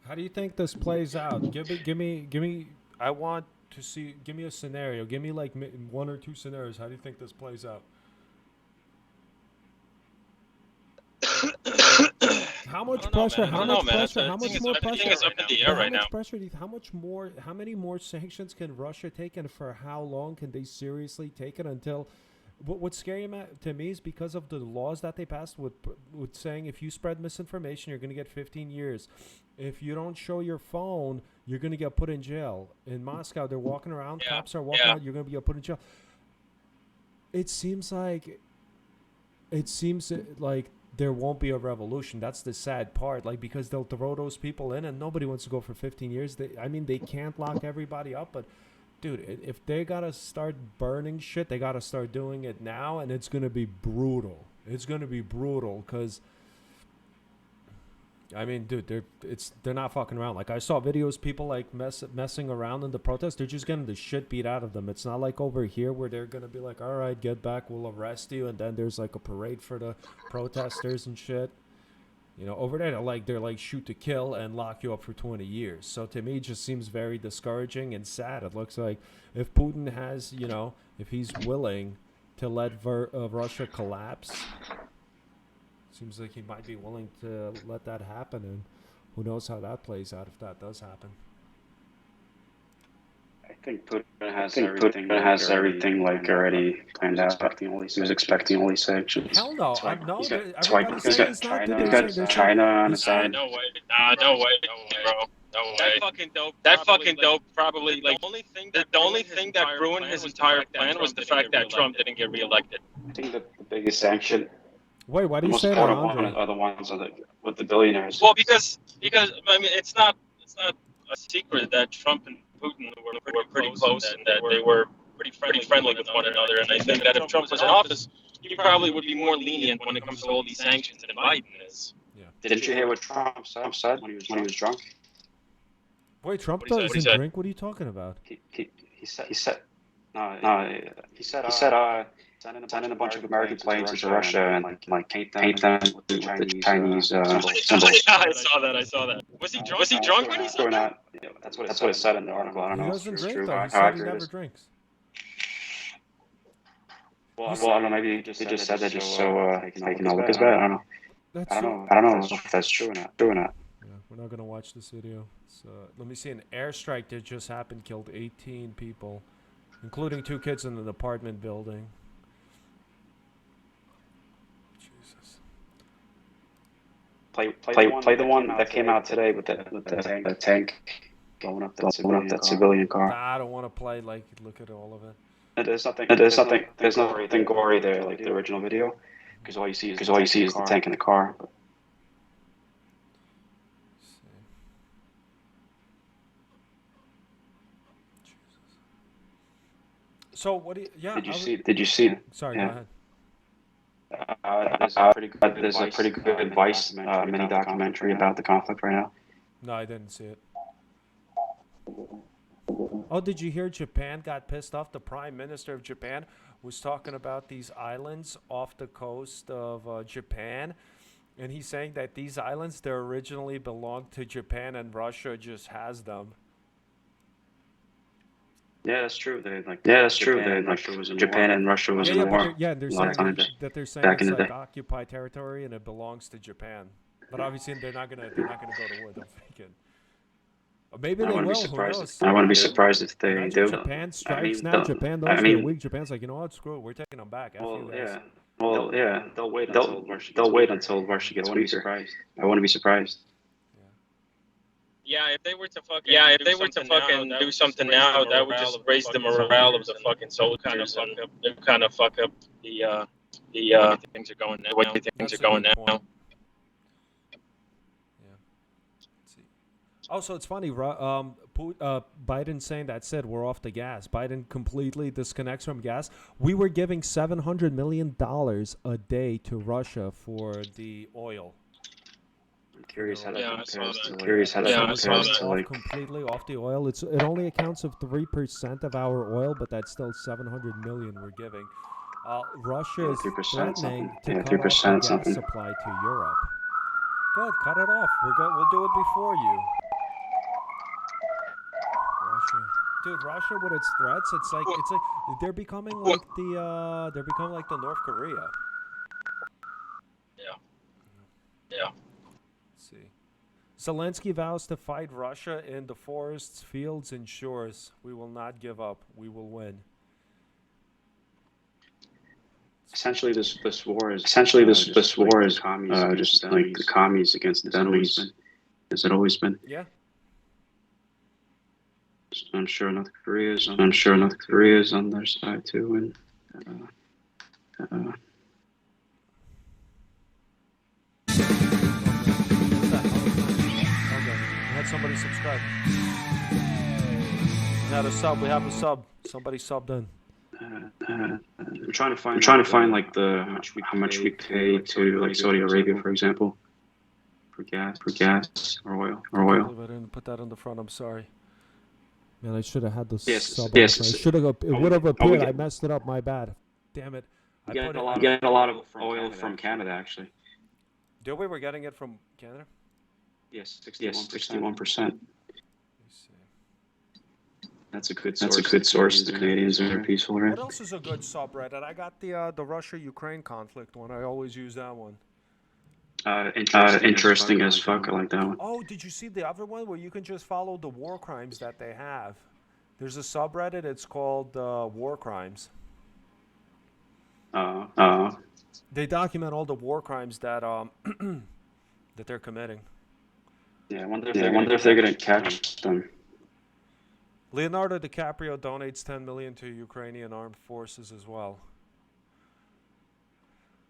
How do you think this plays out? Give me. I want to see. Give me a scenario. Give me like one or two scenarios. How do you think this plays out? How much pressure? How much pressure? How much more pressure?
Everything is up in the air right now.
How many more sanctions can Russia take, and for how long can they seriously take it until? What's scary to me is because of the laws that they passed with saying if you spread misinformation, you're going to get 15 years. If you don't show your phone, you're going to get put in jail. In Moscow, they're walking around. Cops are walking around. You're going to get put in jail. It seems like there won't be a revolution. That's the sad part. Like, because they'll throw those people in, and nobody wants to go for 15 years. They can't lock everybody up, but. Dude, if they gotta start burning shit, they gotta start doing it now, and it's gonna be brutal. It's gonna be brutal, cause I mean, dude, they're not fucking around. Like I saw videos, people like messing around in the protest. They're just getting the shit beat out of them. It's not like over here where they're gonna be like, all right, get back, we'll arrest you, and then there's like a parade for the protesters and shit. You know, over there, they're like shoot to kill and lock you up for 20 years. So to me, it just seems very discouraging and sad. It looks like if Putin has, if he's willing to let Russia collapse, seems like he might be willing to let that happen. And who knows how that plays out if that does happen.
I think Putin has everything like already planned out. He was expecting all these sanctions.
Hell no!
He's got China on his side.
No way, bro. No way. That fucking dope. Probably like the only thing that ruined his entire plan was the fact that Trump didn't get reelected.
I think the biggest sanction.
Wait, why do you
the most
say that,
important
Andre?
are the ones with the billionaires.
Well, because I mean, it's not a secret that Trump and Putin were pretty close and that they were pretty friendly with one another. And I think that if Trump was in office, he probably would be more lenient when it comes to all these sanctions than Biden is.
Yeah.
Didn't you hear what Trump said when he was drunk?
Wait, Trump
What he
doesn't
said?
drink? What are you talking about?
He said sending a bunch of American planes into Russia and like paint them with the Chinese symbols.
I saw that. Was he drunk when he said that?
That's what it said in the article. I don't know.
He
if
doesn't
it's
drink
true,
though.
how
He said he
accurate it
never
is.
drinks.
Well, I don't know. Maybe he just said that just so he can look his bad. I don't know. I don't know if that's true or not.
Yeah, we're not gonna watch this video. So let me see. An airstrike that just happened killed 18 people, including 2 kids in an apartment building. Jesus.
Play the one that came out today with the tank blowing up that civilian car.
Nah, I don't want to play, like, look at all of it.
And there's nothing gory there like the original video, because all you see is the tank in the car. But
So what do you? Yeah.
Did you see?
Sorry,
Yeah.
go ahead.
There's a pretty good Vice mini documentary about the conflict right now.
No, I didn't see it. Oh, did you hear Japan got pissed off? The Prime Minister of Japan was talking about these islands off the coast of Japan, and he's saying that these islands, they originally belonged to Japan, and Russia just has them.
Yeah, that's true. Japan and Russia was in war.
They're
a lot of
saying
times
that they're saying
back
it's
in the
like
day.
occupied territory and it belongs to Japan. But obviously they're not gonna go to war. They're thinking. Or maybe they will. Who knows?
I wouldn't be surprised if they
Imagine
do.
Japan strikes now.
they'll-
Japan knows
I
they're
mean-
weak. Japan's like, you know what? Screw it. We're taking them back. F you guys.
They'll wait until Russia gets weaker. I wouldn't be surprised.
Yeah, if they were to fucking do something now, that would just raise the morale of the fucking soldiers and kind of fuck up the way things are going now. The way things are going now.
Yeah. Let's see. Also, it's funny. Biden saying that said we're off the gas. Biden completely disconnects from gas. We were giving $700 million a day to Russia for the oil.
I'm curious how that
Yeah, I saw
compares
that.
to like.
Completely off the oil. It only accounts of 3% of our oil, but that's still 700 million we're giving. Russia is
3%
threatening
something.
to
Yeah,
cut off
3%
the gas
something.
supply to Europe. Good, cut it off. We'll do it before you. Russia, dude, Russia with its threats, it's like they're becoming like the North Korea.
Yeah.
Let's see. Zelensky vows to fight Russia in the forests, fields, and shores. We will not give up. We will win.
Essentially, this war is just like the commies against the enemies, as it always been.
Yeah.
I'm sure North Korea is on their side too, and.
Okay. We had somebody subscribe. We had a sub. We have a sub. Somebody subbed in.
I'm trying to find like how much we pay to like Saudi Arabia, for example, for gas or oil.
I didn't put that on the front. I'm sorry. Man, I should have had the sub.
Yes.
I should have. It would have appeared. I messed it up. My bad. Damn it.
We get a lot of oil from Canada, actually.
Do we? We're getting it from Canada?
Yes, 61%. That's a good source. The Canadians are peaceful, right?
What else is a good subreddit? I got the Russia-Ukraine conflict one. I always use that one.
Interesting as fuck. I like that one.
Oh, did you see the other one where you can just follow the war crimes that they have? There's a subreddit. It's called War Crimes. They document all the war crimes that that they're committing.
Yeah, I wonder if they're gonna catch them.
Leonardo DiCaprio donates $10 million to Ukrainian armed forces as well.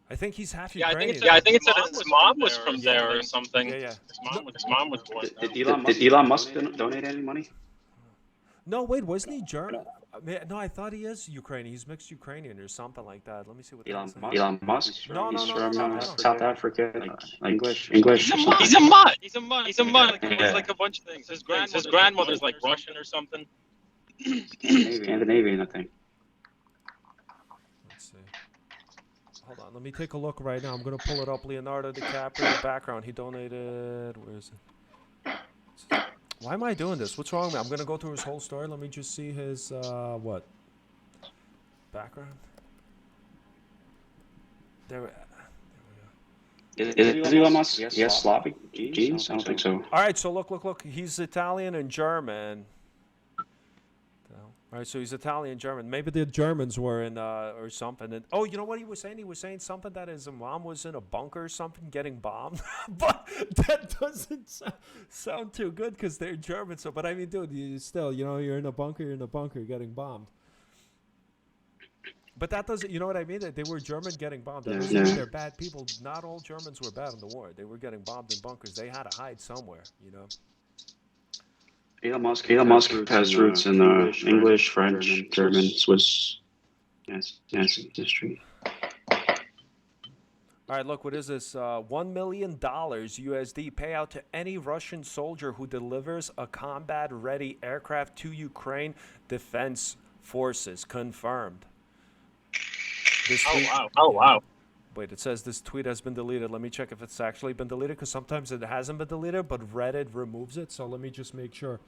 I think he's half Ukrainian.
I think it's that his mom was from there or something.
Yeah.
His mom was born there.
Did Elon Musk donate any money?
No, wait, wasn't he German? No, I thought he is Ukrainian. He's mixed Ukrainian or something like that. Let me see what that is.
Elon Musk?
No.
He's from South Africa, like English.
He's a mutt. He's a mutt. He was like a bunch of things. His grandmother's like Russian or something.
Scandinavian, I think.
Let's see. Hold on, let me take a look right now. I'm gonna pull it up. Leonardo DiCaprio background. He donated. Where is it? Why am I doing this? What's wrong with me? I'm gonna go through his whole story. Let me just see his what? Background. There we go.
Is Elon Musk? Yes, Slavic genes? I don't think so.
All right, so look. He's Italian and German. All right, so he's Italian German. Maybe the Germans were in or something. And, oh, you know what he was saying? He was saying something that his mom was in a bunker or something getting bombed. But that doesn't sound too good because they're German. So, but I mean, dude, you still, you're in a bunker, getting bombed. But that doesn't, you know what I mean? That they were German getting bombed. That doesn't mean they're bad people. Not all Germans were bad in the war. They were getting bombed in bunkers. They had to hide somewhere,
Elon Musk has roots in English, French, German, Swiss. Yes, history.
All right, look, what is this? $1 million USD payout to any Russian soldier who delivers a combat-ready aircraft to Ukraine Defense Forces. Confirmed.
Oh, wow.
Wait, it says this tweet has been deleted. Let me check if it's actually been deleted, because sometimes it hasn't been deleted, but Reddit removes it. So let me just make sure.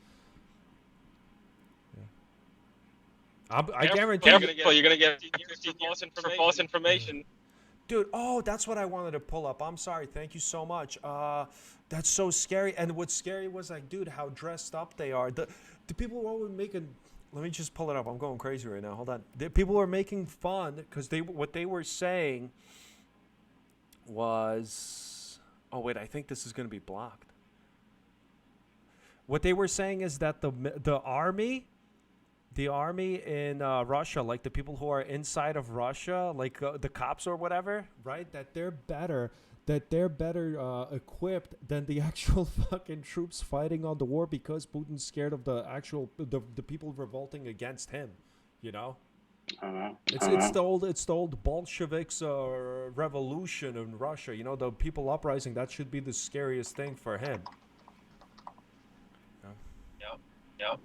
Yeah. I guarantee
you're gonna get false information.
Dude, oh, that's what I wanted to pull up. I'm sorry. Thank you so much. That's so scary. And what's scary was, like, dude, how dressed up they are. The people were making... Let me just pull it up. I'm going crazy right now. Hold on. People were making fun because what they were saying was... Oh, wait. I think this is going to be blocked. What they were saying is that the army in Russia, like the people who are inside of Russia, like the cops or whatever, right? That they're better equipped than the actual fucking troops fighting on the war, because Putin's scared of the actual the people revolting against him. It's the old Bolsheviks revolution in Russia. The people uprising. That should be the scariest thing for him.
Yep.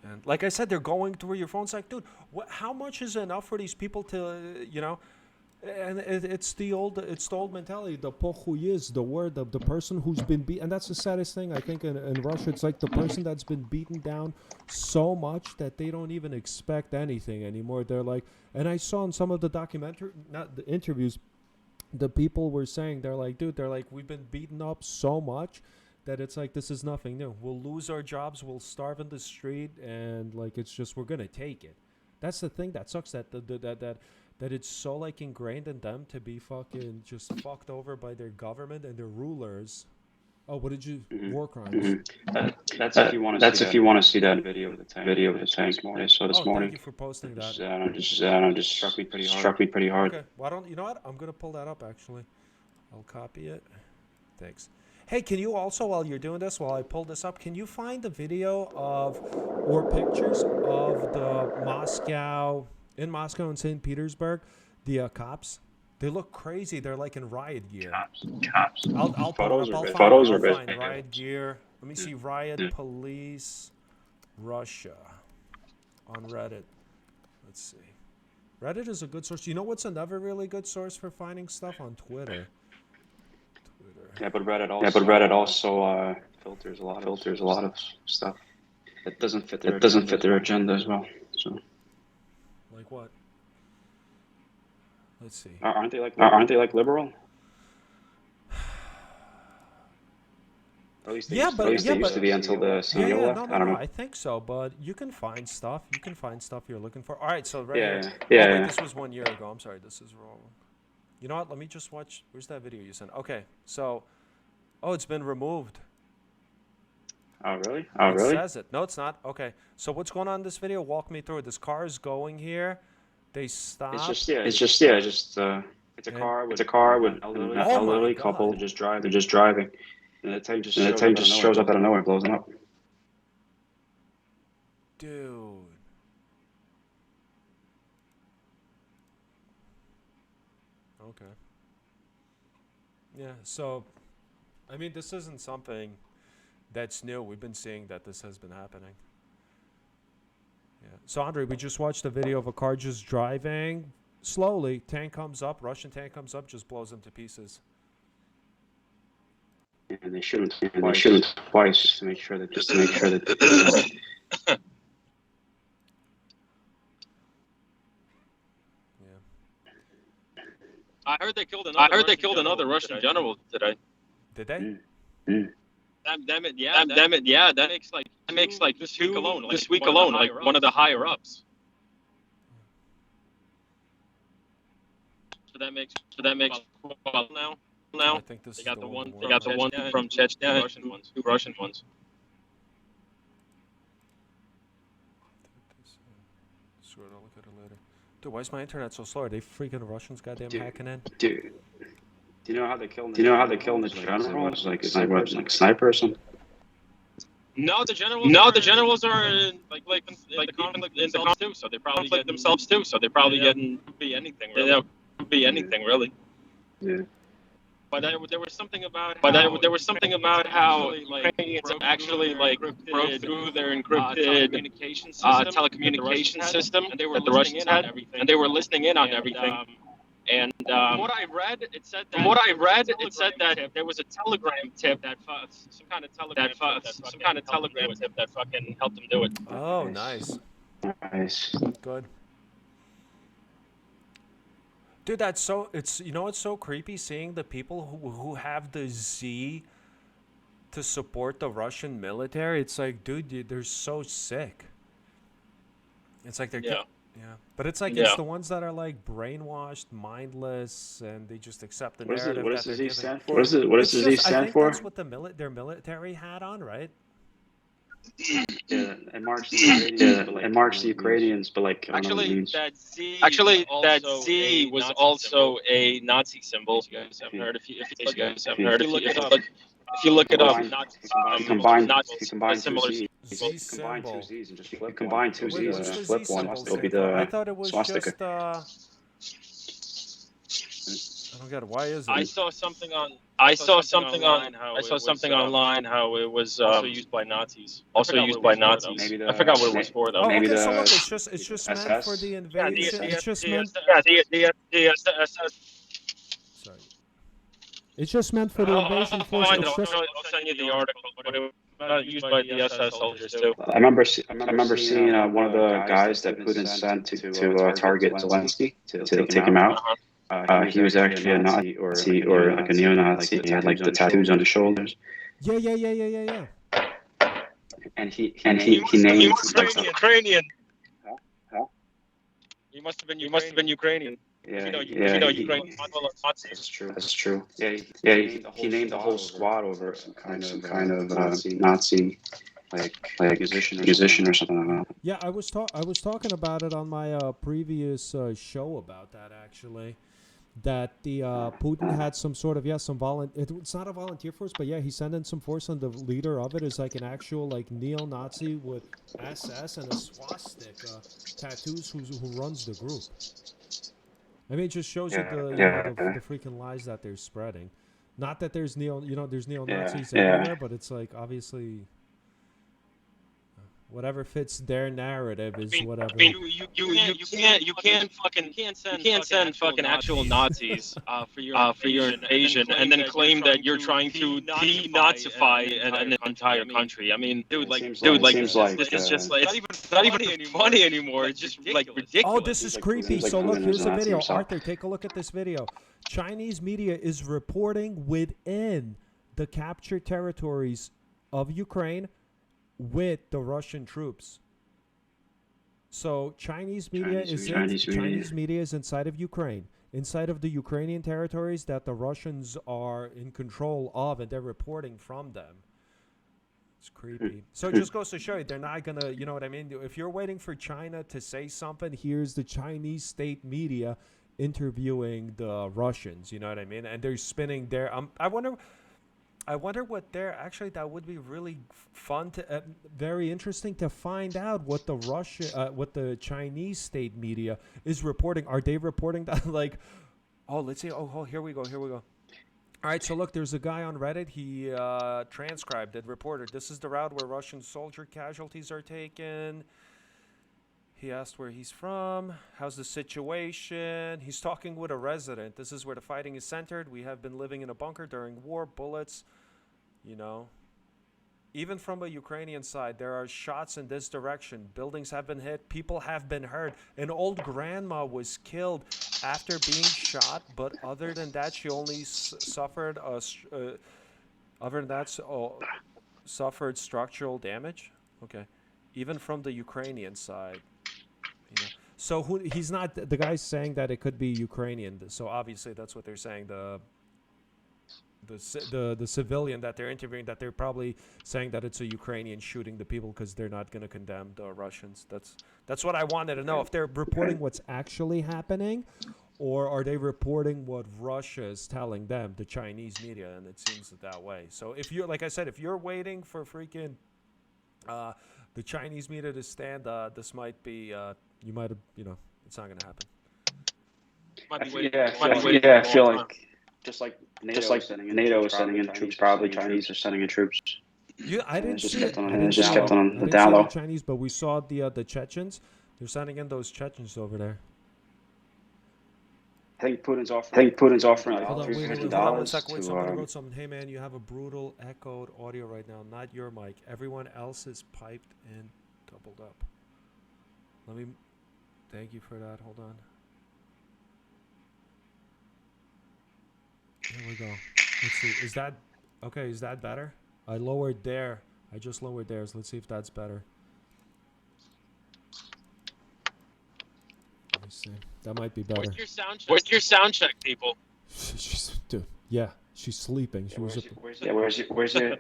And like I said, they're going through your phone. It's like, dude, how much is enough for these people to, And it's the old mentality, the pochuyiz, the word of the person who's been beaten. And that's the saddest thing, I think, in Russia. It's like the person that's been beaten down so much that they don't even expect anything anymore. They're like, and I saw in some of the the interviews, the people were saying, they're like, dude, we've been beaten up so much that it's like, this is nothing new. We'll lose our jobs, we'll starve in the street, and like, it's just, we're gonna take it. That's the thing that sucks, that it's so like ingrained in them to be fucking just fucked over by their government and their rulers. Oh, what did you war crimes?
That's if you want to see that video of the tank. I saw this morning.
Thank you for posting that.
Just struck me pretty hard.
Okay, why don't you know what? I'm gonna pull that up actually. I'll copy it. Thanks. Hey, can you also, while you're doing this, while I pull this up, can you find the video or pictures of the Moscow and St. Petersburg, the cops? They look crazy. They're like in riot gear.
Cops.
I'll
photos
I'll find riot gear. Let me see, riot police Russia on Reddit. Let's see. Reddit is a good source. You know what's another really good source for finding stuff? On Twitter.
Yeah, but Reddit also filters a lot of stuff that doesn't fit their agenda as well. So,
like what? Let's see.
Aren't they like liberal? At least they used to be until the CEO left.
No,
I don't know.
I think so, but you can find stuff. You can find stuff you're looking for. All right, so
Yeah.
Wait, this was 1 year ago. I'm sorry, this is wrong. You know what? Let me just watch. Where's that video you sent? Okay, so, it's been removed.
Oh, really?
It says it. No, it's not. Okay, so what's going on in this video? Walk me through it. This car is going here. They stop.
It's a car with an elderly couple. They're just driving. And the tank just shows up out of nowhere and blows them up.
Dude. Okay. Yeah, so, I mean, this isn't something that's new. We've been seeing that this has been happening. Yeah. So, Andre, we just watched a video of a car just driving slowly. Tank comes up, Russian tank comes up, just blows them to pieces.
And they shoot him twice just to make sure that.
I heard they killed another Russian general today.
Did they?
That makes like this week alone, like one of the higher ups. So that makes well, now
I think this
they
is
got
the one.
they got the one from Chechnya, two Russian ones.
Sure, I'll look at it later. Dude, why is my internet so slow? Are they freaking Russians goddamn hacking in?
Dude, do you know how they kill in the general? It's like sniper or something.
No, the generals are like the conflict themselves too. So they probably getting could be anything really. Could be anything really.
Yeah.
But there was something about how Ukrainians actually like broke through their encrypted telecommunication system that the Russians had, and they were listening in on everything. And from what I read, it said that there was a telegram tip some kind of telegram tip that fucking helped them do it.
Oh, nice.
Nice.
Good. Dude, that's so, it's, you know what's so creepy? Seeing the people who have the Z to support the Russian military. It's like, dude, they're so sick. It's like they're, yeah. But it's like, it's the ones that are like brainwashed, mindless, and they just accept the narrative
What does
that
the
they're
Z
giving.
stand for? What does the Z stand
I think
for?
that's what their military had on, right?
Yeah, it marks the Ukrainians, but like
Actually, that Z was also a Nazi symbol. If you guys haven't heard, if you look it up,
if you combine
similar
two Z's and just flip one, it'll be
I
the
thought it was
swastika.
I don't get it. Why is it?
I saw something online how it was also used by Nazis. I forgot what it was for though.
Oh,
Maybe
okay,
the
so look, it's just meant for the invasion. It's just meant. Sorry. It's just meant for the invasion force.
I'll send you the article, but it was used by the SS soldiers too.
I remember seeing one of the guys that Putin sent to target Zelensky to take him out. He was actually a Nazi or like a neo-Nazi. He had like the tattoos on his shoulders.
Yeah.
And he named
Ukrainian.
Huh?
You must have been Ukrainian.
Yeah,
Ukrainian.
That's true. Yeah, he named the whole squad over some kind of Nazi like musician or something like that.
Yeah, I was talking about it on my previous show about that actually. That the Putin had some sort of it's not a volunteer force, but yeah, he sent in some force, and the leader of it is like an actual like neo-Nazi with SS and a swastika tattoos who runs the group. I mean, it just shows you the freaking lies that they're spreading. Not that there's neo-Nazis everywhere, but it's like obviously whatever fits their narrative is whatever.
I mean, you can't send fucking actual Nazis for your invasion and then claim that you're trying to denazify an entire country. I mean, this is just like it's not even funny anymore. It's just like ridiculous.
Oh, this is creepy. So look, here's a video. Arthur, take a look at this video. Chinese media is reporting within the captured territories of Ukraine with the Russian troops. So Chinese media is inside of Ukraine, inside of the Ukrainian territories that the Russians are in control of, and they're reporting from them. It's creepy. So it just goes to show you, they're not gonna, you know what I mean? If you're waiting for China to say something, here's the Chinese state media interviewing the Russians, you know what I mean? And they're spinning their, I wonder what they're actually. That would be really fun to, very interesting to find out what what the Chinese state media is reporting. Are they reporting that like, oh, let's see. Oh, here we go. All right, so look, there's a guy on Reddit. He transcribed it, reported. This is the route where Russian soldier casualties are taken. He asked where he's from. How's the situation? He's talking with a resident. This is where the fighting is centered. We have been living in a bunker during war. Bullets, you know. Even from a Ukrainian side, there are shots in this direction. Buildings have been hit. People have been hurt. An old grandma was killed after being shot, but other than that, she only suffered a... other than that, suffered structural damage. Okay, even from the Ukrainian side. You know. So he's not the guy's saying that it could be Ukrainian. So obviously that's what they're saying. The civilian that they're interviewing, that they're probably saying that it's a Ukrainian shooting the people because they're not going to condemn the Russians. That's what I wanted to know. If they're reporting what's actually happening, or are they reporting what Russia is telling them, the Chinese media? And it seems that way. So if you're, like I said, if you're waiting for freaking the Chinese media to stand, this might be you might have, it's not going to happen.
I feel like just like NATO is sending in troops, probably Chinese are sending in troops.
I didn't see it.
I didn't just kept on the down
the
low.
Chinese, but we saw the Chechens. They're sending in those Chechens over there.
I think Putin's offering like
Hold on, wait,
$350
hold on 1 second. Wait,
to.
somebody wrote something. Hey man, you have a brutal echoed audio right now. Not your mic. Everyone else is piped and doubled up. Let me. Thank you for that. Hold on. Here we go. Let's see. Is that okay? Is that better? I lowered there. I just lowered theirs. Let's see if that's better. Let me see. That might be better.
Where's your sound check? Where's your sound check, people?
Dude, yeah, she's sleeping.
Where's your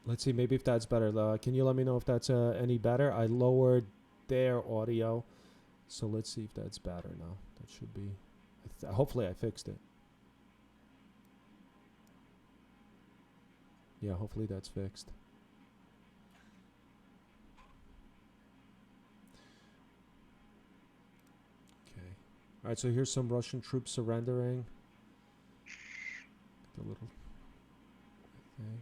Let's see. Maybe if that's better. Can you let me know if that's any better? I lowered their audio, so let's see if that's better now. That should be. Hopefully, I fixed it. Yeah, hopefully that's fixed. Okay. All right, so here's some Russian troops surrendering. The little thing.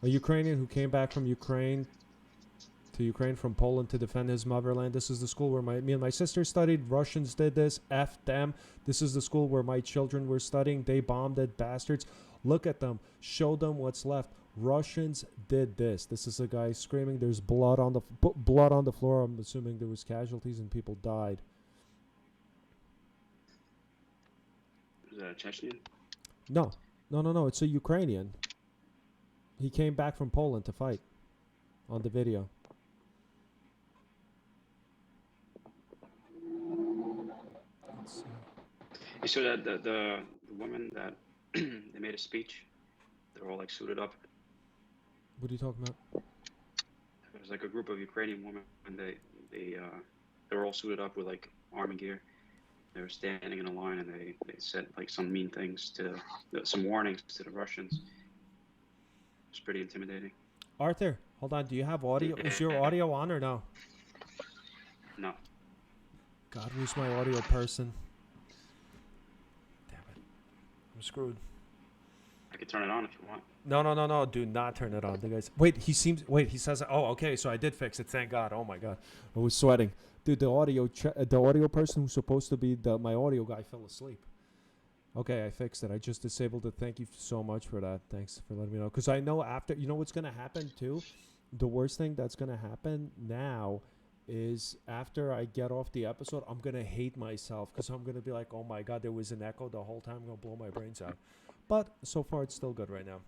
A Ukrainian who came back from Ukraine from Poland to defend his motherland. This is the school where me and my sister studied. Russians did this. F them. This is the school where my children were studying. They bombed it, bastards. Look at them. Show them what's left. Russians did this. This is a guy screaming. There's blood on the floor. I'm assuming there was casualties and people died.
Is that a Chechen?
No. It's a Ukrainian. He came back from Poland to fight on the video.
You saw that the women that they made a speech. They're all like suited up.
What are you talking about?
It was like a group of Ukrainian women, and they were all suited up with like army gear. They were standing in a line, and they said like some mean things some warnings to the Russians. It's pretty intimidating.
Arthur, hold on. Do you have audio? Is your audio on or no?
No.
God, who's my audio person? Damn it. I'm screwed.
I could turn it on if you want.
No. Do not turn it on. The guys. Wait, he says. Oh, okay. So I did fix it. Thank God. Oh my God. I was sweating. Dude, the audio person who's supposed to be my audio guy fell asleep. Okay, I fixed it. I just disabled it. Thank you so much for that. Thanks for letting me know. Because I know after, you know what's going to happen too? The worst thing that's going to happen now is after I get off the episode, I'm going to hate myself because I'm going to be like, oh my God, there was an echo the whole time. I'm going to blow my brains out. But so far, it's still good right now.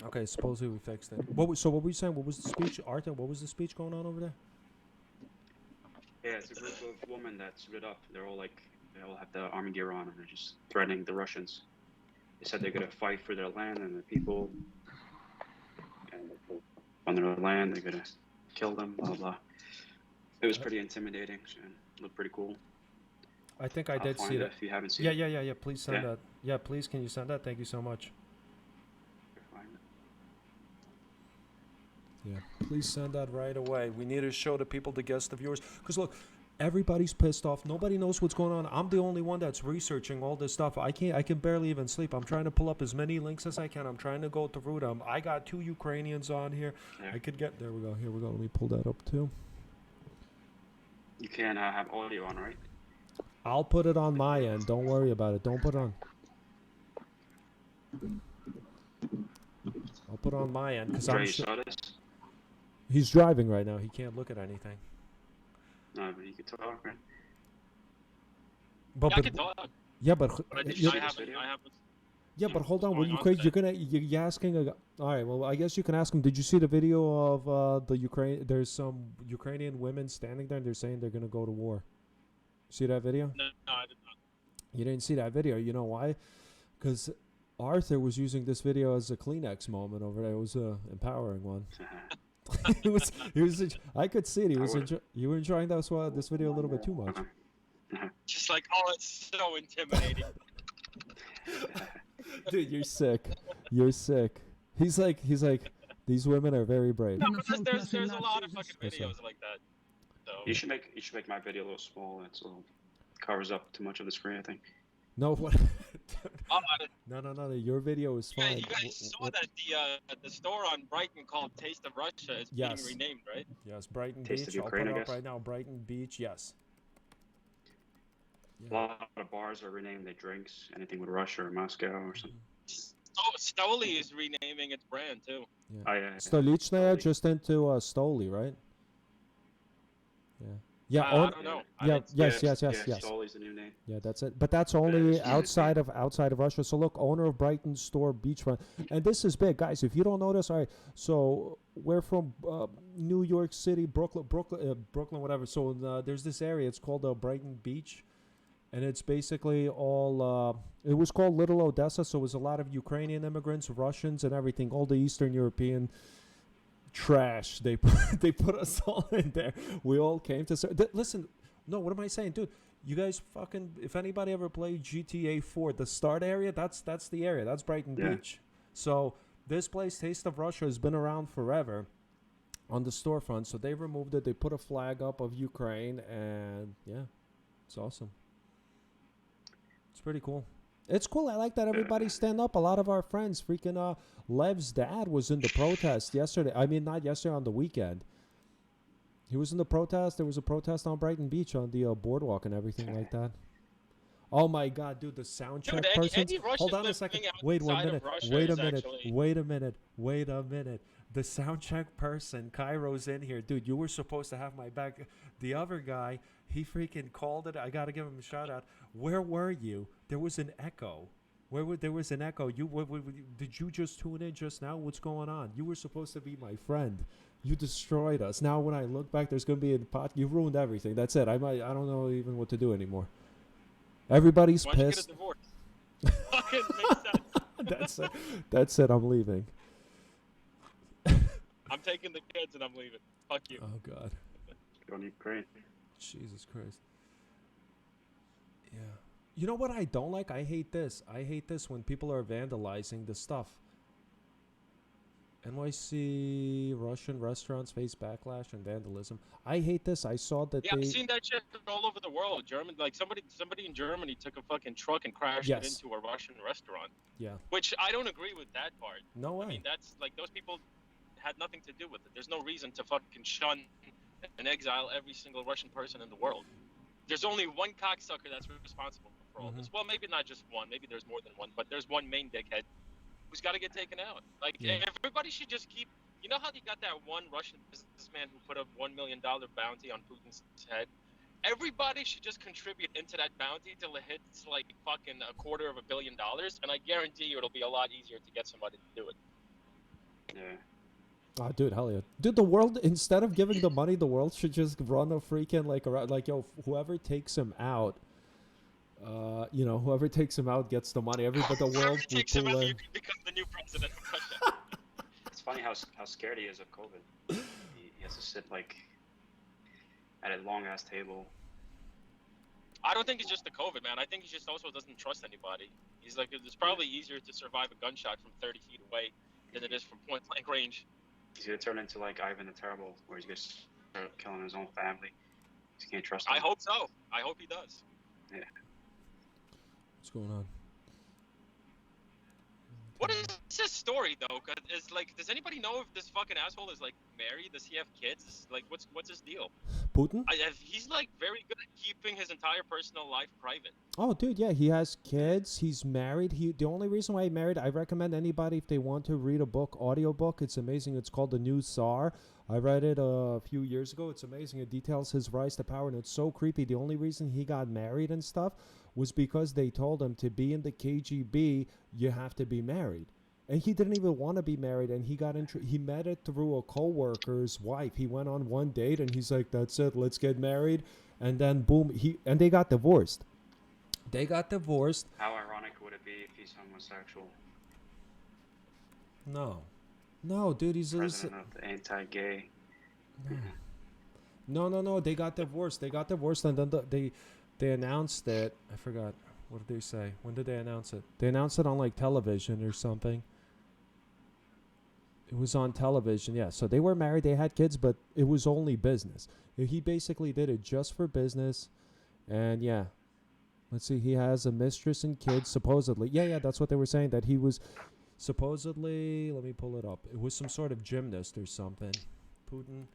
Okay, supposedly we fixed it. So what were you saying? What was the speech? Arthur, what was the speech going on over there?
Yeah, it's a group of women that suited up. They all have the army gear on, and they're just threatening the Russians. They said they're going to fight for their land and the people, and on their land, they're going to kill them, blah, blah. It was pretty intimidating, and it looked pretty cool.
I think I did see that.
If you haven't seen it.
Yeah. Please send that. Yeah, please, can you send that? Thank you so much. Yeah, please send that right away. We need to show the people, the guests, the viewers. Because look, everybody's pissed off. Nobody knows what's going on. I'm the only one that's researching all this stuff. I can barely even sleep. I'm trying to pull up as many links as I can. I'm trying to go through them. I got 2 Ukrainians on here. Yeah. I could get, there we go. Here we go. Let me pull that up too.
You can have audio on, right?
I'll put it on my end. Don't worry about it. Don't put it on. I'll put it on my end because I'm sure. He's driving right now. He can't look at anything.
No, but he could talk, right?
But
I can talk.
yeah, but
But I
you-
haven't.
yeah, but hold on.
What's
When you
going on
you're gonna you're asking. All right. Well, I guess you can ask him. Did you see the video of the Ukraine? There's some Ukrainian women standing there, and they're saying they're gonna go to war. See that video?
No, I did not.
You didn't see that video. You know why? Because Arthur was using this video as a Kleenex moment over there. It was a empowering one. It was. He was. I could see it. You were enjoying this video a little bit too much.
Just like, oh, it's so intimidating.
Dude, you're sick. You're sick. He's like, these women are very brave.
No, but there's a lot of fucking videos like that. So
You should make my video a little small. It's a little covers up too much of the screen, I think.
No, what?
oh,
No. Your video is
yeah,
fine.
you guys saw that the store on Brighton called Taste of Russia is
Yes.
being renamed, right?
Yes, Brighton
Taste
Beach.
of Ukraine,
I'll
I
put it up
guess.
right now. Brighton Beach. Yes.
A lot of bars are renaming their drinks, anything with Russia or Moscow or something.
Stoli is renaming its brand too.
Yeah.
Oh, yeah.
Stolichnaya just into Stoli, right? Yeah. Yeah.
I don't know. I
Yeah.
didn't see
Yes.
it.
Yes.
Stoli's the new name.
Yeah, that's it. But that's only
Yeah.
outside of Russia. So look, owner of Brighton store beachfront, and this is big, guys. If you don't know this, all right. So we're from New York City, Brooklyn, whatever. So there's this area. It's called Brighton Beach, and it's basically all. It was called Little Odessa. So it was a lot of Ukrainian immigrants, Russians, and everything. All the Eastern European trash. They put us all in there. We all came to listen. No, what am I saying, dude? You guys fucking. If anybody ever played GTA 4, the start area, that's the area. That's Brighton Beach. So this place, Taste of Russia, has been around forever. On the storefront, so they removed it. They put a flag up of Ukraine, and yeah, it's awesome. It's pretty cool. It's cool. I like that everybody stand up. A lot of our friends, freaking Lev's dad was in the protest yesterday. I mean, not yesterday, on the weekend. He was in the protest. There was a protest on Brighton Beach on the boardwalk and everything like that. Oh my God, dude! The sound check person. Hold on a second. Wait 1 minute. Wait a minute. The sound check person, Cairo's in here, dude. You were supposed to have my back. The other guy, he freaking called it. I gotta give him a shout out. Where were you? There was an echo. There was an echo? Did you just tune in just now? What's going on? You were supposed to be my friend. You destroyed us. Now when I look back, there's gonna be a pot. You ruined everything. That's it. I don't know even what to do anymore. Everybody's
Why don't you
pissed.
get a divorce? Fucking makes sense.
That's it. I'm leaving.
I'm taking the kids and I'm leaving. Fuck you.
Oh God.
Go to Ukraine.
Jesus Christ. Yeah. You know what I don't like? I hate this. I hate this when people are vandalizing the stuff. NYC Russian restaurants face backlash and vandalism. I hate this. I saw that
Yeah, I've seen that shit all over the world. Somebody in Germany took a fucking truck and crashed it into a Russian restaurant.
Yeah.
Which I don't agree with that part.
No way.
I mean, that's like those people had nothing to do with it. There's no reason to fucking shun and exile every single Russian person in the world. There's only one cocksucker that's responsible for all this. Well, maybe not just one. Maybe there's more than one. But there's one main dickhead who's got to get taken out. Like, everybody should just keep... You know how they got that one Russian businessman who put a $1 million bounty on Putin's head? Everybody should just contribute into that bounty till it hits, like, fucking $250 million, and I guarantee you it'll be a lot easier to get somebody to do it.
Yeah.
Oh, dude, hell yeah. Dude, the world, instead of giving the money, the world should just run a freaking, yo, whoever takes him out, whoever takes him out gets the money. But the world
would takes him out, you can become the new president of Russia.
It's funny how scared he is of COVID. He has to sit, like, at a long-ass table.
I don't think it's just the COVID, man. I think he just also doesn't trust anybody. He's like, it's probably easier to survive a gunshot from 30 feet away than it is from point-blank range.
He's gonna turn into like Ivan the Terrible, where he's gonna start killing his own family. He can't trust him.
I hope so. I hope he does.
Yeah.
What's going on?
What is his story though? Cause it's like, does anybody know if this fucking asshole is like married? Does he have kids? Like, what's his deal?
Putin?
He's like very good at keeping his entire personal life private.
Oh, dude, yeah, he has kids. He's married. The only reason why he married, I recommend anybody if they want to read a book, audiobook. It's amazing. It's called The New Tsar. I read it a few years ago. It's amazing. It details his rise to power, and it's so creepy. The only reason he got married and stuff was because they told him to be in the KGB, you have to be married. And he didn't even want to be married, and he met it through a coworker's wife. He went on one date, and he's like, "That's it, let's get married." And then boom, they got divorced. They got divorced.
How ironic would it be if he's homosexual?
No, dude, he's
President of the anti-gay.
No. They got divorced. And then they announced it. I forgot. What did they say? When did they announce it? They announced it on like television or something. It was on television, yeah. So they were married, they had kids, but it was only business. He basically did it just for business. And yeah. Let's see, he has a mistress and kids, supposedly. Yeah, that's what they were saying, that he was supposedly, let me pull it up. It was some sort of gymnast or something. Putin.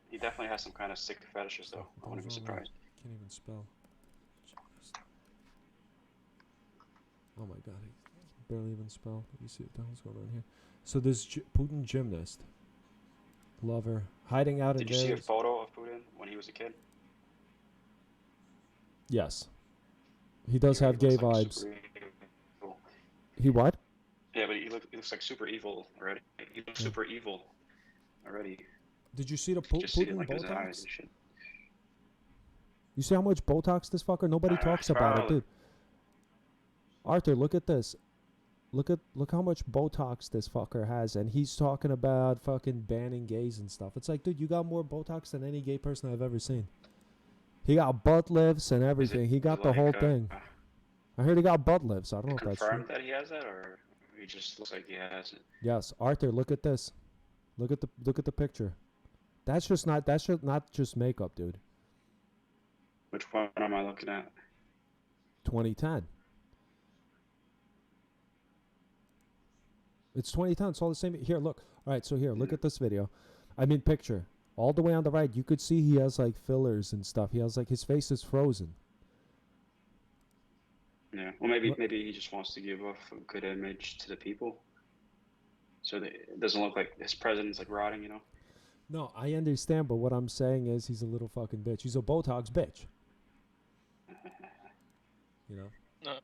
He definitely has some kind of sick fetishes, though. I wouldn't be surprised.
Can't even spell. Gymnast. Oh my god, he barely even spell. Let me see what the hell's going on here. So this Putin gymnast, lover, hiding out in.
Did you see a photo of Putin when he was a kid?
Yes, he does have gay vibes. He what?
Yeah, but he looks like super evil already. He looks super evil already.
Did you see the
Just see
Putin
like his eyes
Botox?
and shit.
You see how much Botox this fucker? Nobody talks about it, dude. Arthur, look at this. Look how much Botox this fucker has, and he's talking about fucking banning gays and stuff. It's like, dude, you got more Botox than any gay person I've ever seen. He got butt lifts and everything. He got the whole thing. I heard he got butt lifts. I don't know if that's true.
Confirmed that he has that, or he just looks like he has it.
Yes, Arthur, look at this. Look at the picture. That's not just makeup, dude.
Which one am I looking at?
2010. It's 2010. It's all the same. Here, look. All right, so here, look at this video. I mean, picture. All the way on the right, you could see he has, like, fillers and stuff. He has, like, his face is frozen.
Yeah, well, maybe he just wants to give off a good image to the people. So that it doesn't look like his president's, like, rotting, you know?
No, I understand, but what I'm saying is he's a little fucking bitch. He's a Botox bitch. You know?
No.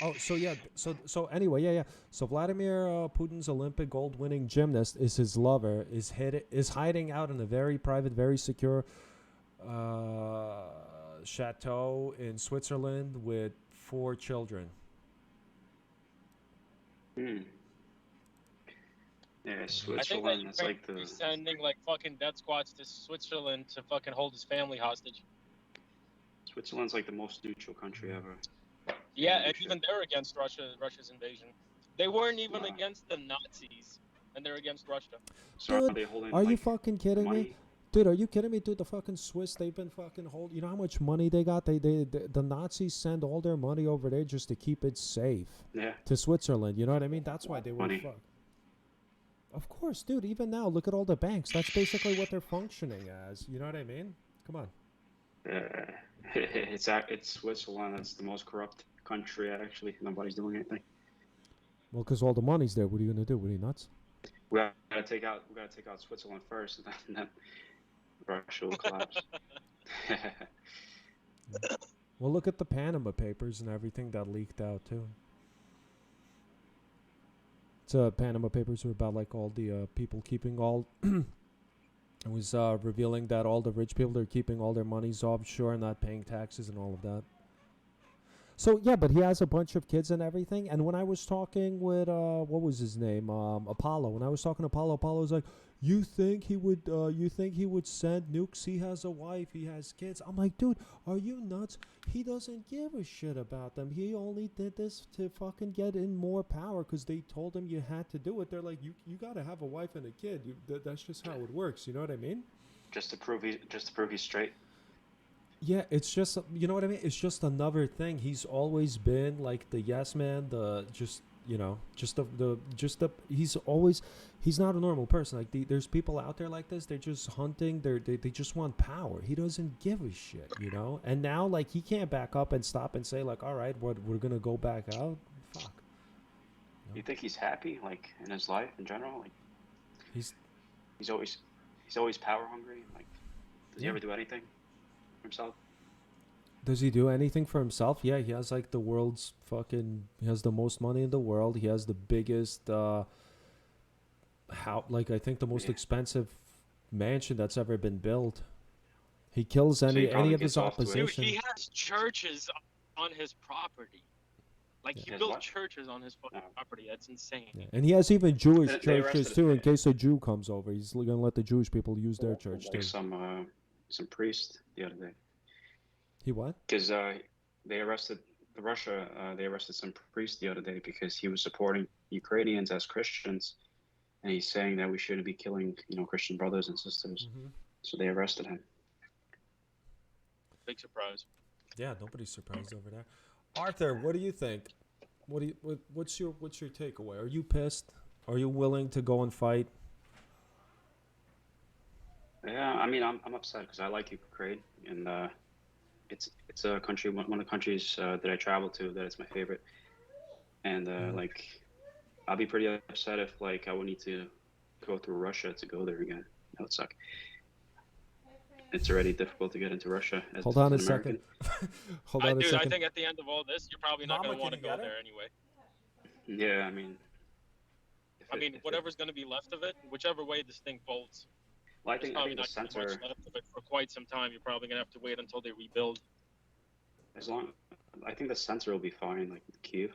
Oh, so yeah, so anyway, yeah. So Vladimir Putin's Olympic gold-winning gymnast is his lover, is hiding out in a very private, very secure chateau in Switzerland with 4 children.
Yeah,
I think
Switzerland. That's like
he's sending like fucking death squads to Switzerland to fucking hold his family hostage.
Switzerland's like the most neutral country ever.
Yeah, and even they're against Russia's invasion. They weren't even against the Nazis, and they're against Russia.
So
Dude,
are they holding,
are you fucking kidding
money?
me? Dude, are you kidding me? Dude, the fucking Swiss, they've been fucking holding. You know how much money they got? The Nazis send all their money over there just to keep it safe.
Yeah.
To Switzerland, you know what I mean? That's why they were
Money.
fucked. Of course, dude. Even now, look at all the banks. That's basically what they're functioning as. You know what I mean? Come on.
It's Switzerland. That's the most corrupt country. Actually, nobody's doing anything.
Well, because all the money's there. What are you gonna do? What are you nuts?
We gotta take out Switzerland first, and then Russia will collapse.
Well, look at the Panama Papers and everything that leaked out too. So Panama Papers were about like all the people keeping all. It was revealing that all the rich people are keeping all their monies offshore and not paying taxes and all of that. So yeah, but he has a bunch of kids and everything. And when I was talking with what was his name, Apollo. When I was talking to Apollo was like, "You think he would send nukes? He has a wife, he has kids." I'm like, dude, are you nuts? He doesn't give a shit about them. He only did this to fucking get in more power because they told him you had to do it. They're like, you got to have a wife and a kid. That's just how it works. You know what I mean?
Just to prove he's straight.
Yeah, it's just, you know what I mean? It's just another thing. He's always been like the yes man, he's not a normal person. Like there's people out there like this. They're just hunting. They just want power. He doesn't give a shit, you know? And now like he can't back up and stop and say like, all right, we're going to go back out. Fuck.
You think he's happy, like in his life in general? Like He's always power hungry. Like, does he
Yeah.
ever do anything for himself?
Does he do anything for himself? Yeah, he has like the world's fucking. He has the most money in the world. He has the biggest. Like I think the most
Yeah.
expensive mansion that's ever been built. He kills
So he
any
probably
of his
gets off to it.
Dude,
opposition.
he has churches on his property. Like,
Yeah.
he
He has
built
what?
churches on his fucking
Oh.
property. That's insane.
Yeah. And he has even Jewish
They
churches
arrested
too. In case a Jew comes over, he's gonna let the Jewish people use their church
like
too.
some priest the other day.
He what?
Because they arrested they arrested some priest the other day because he was supporting Ukrainians as Christians, and he's saying that we shouldn't be killing, Christian brothers and sisters.
Mm-hmm.
So they arrested him.
Big surprise.
Yeah, nobody's surprised over there. Arthur, what do you think? What's your takeaway? Are you pissed? Are you willing to go and fight?
Yeah, I mean, I'm upset because I like Ukraine, and it's a country, one of the countries that I travel to that is my favorite, and like I'll be pretty upset if like I would need to go through Russia to go there again. That would suck. It's already difficult to get into Russia as
Hold on
an
a
American.
second. Hold on a
Dude, I
second.
think at the end of all this, you're probably not
Mama,
going to want to
can you
go
get it?
there anyway.
Yeah, I mean,
Whatever's going to be left of it, whichever way this thing folds,
well, I
there's
think
probably
the
not going to be
censor,
much left of it for quite some time. You're probably going to have to wait until they rebuild.
I think the censor will be fine, like with Kyiv.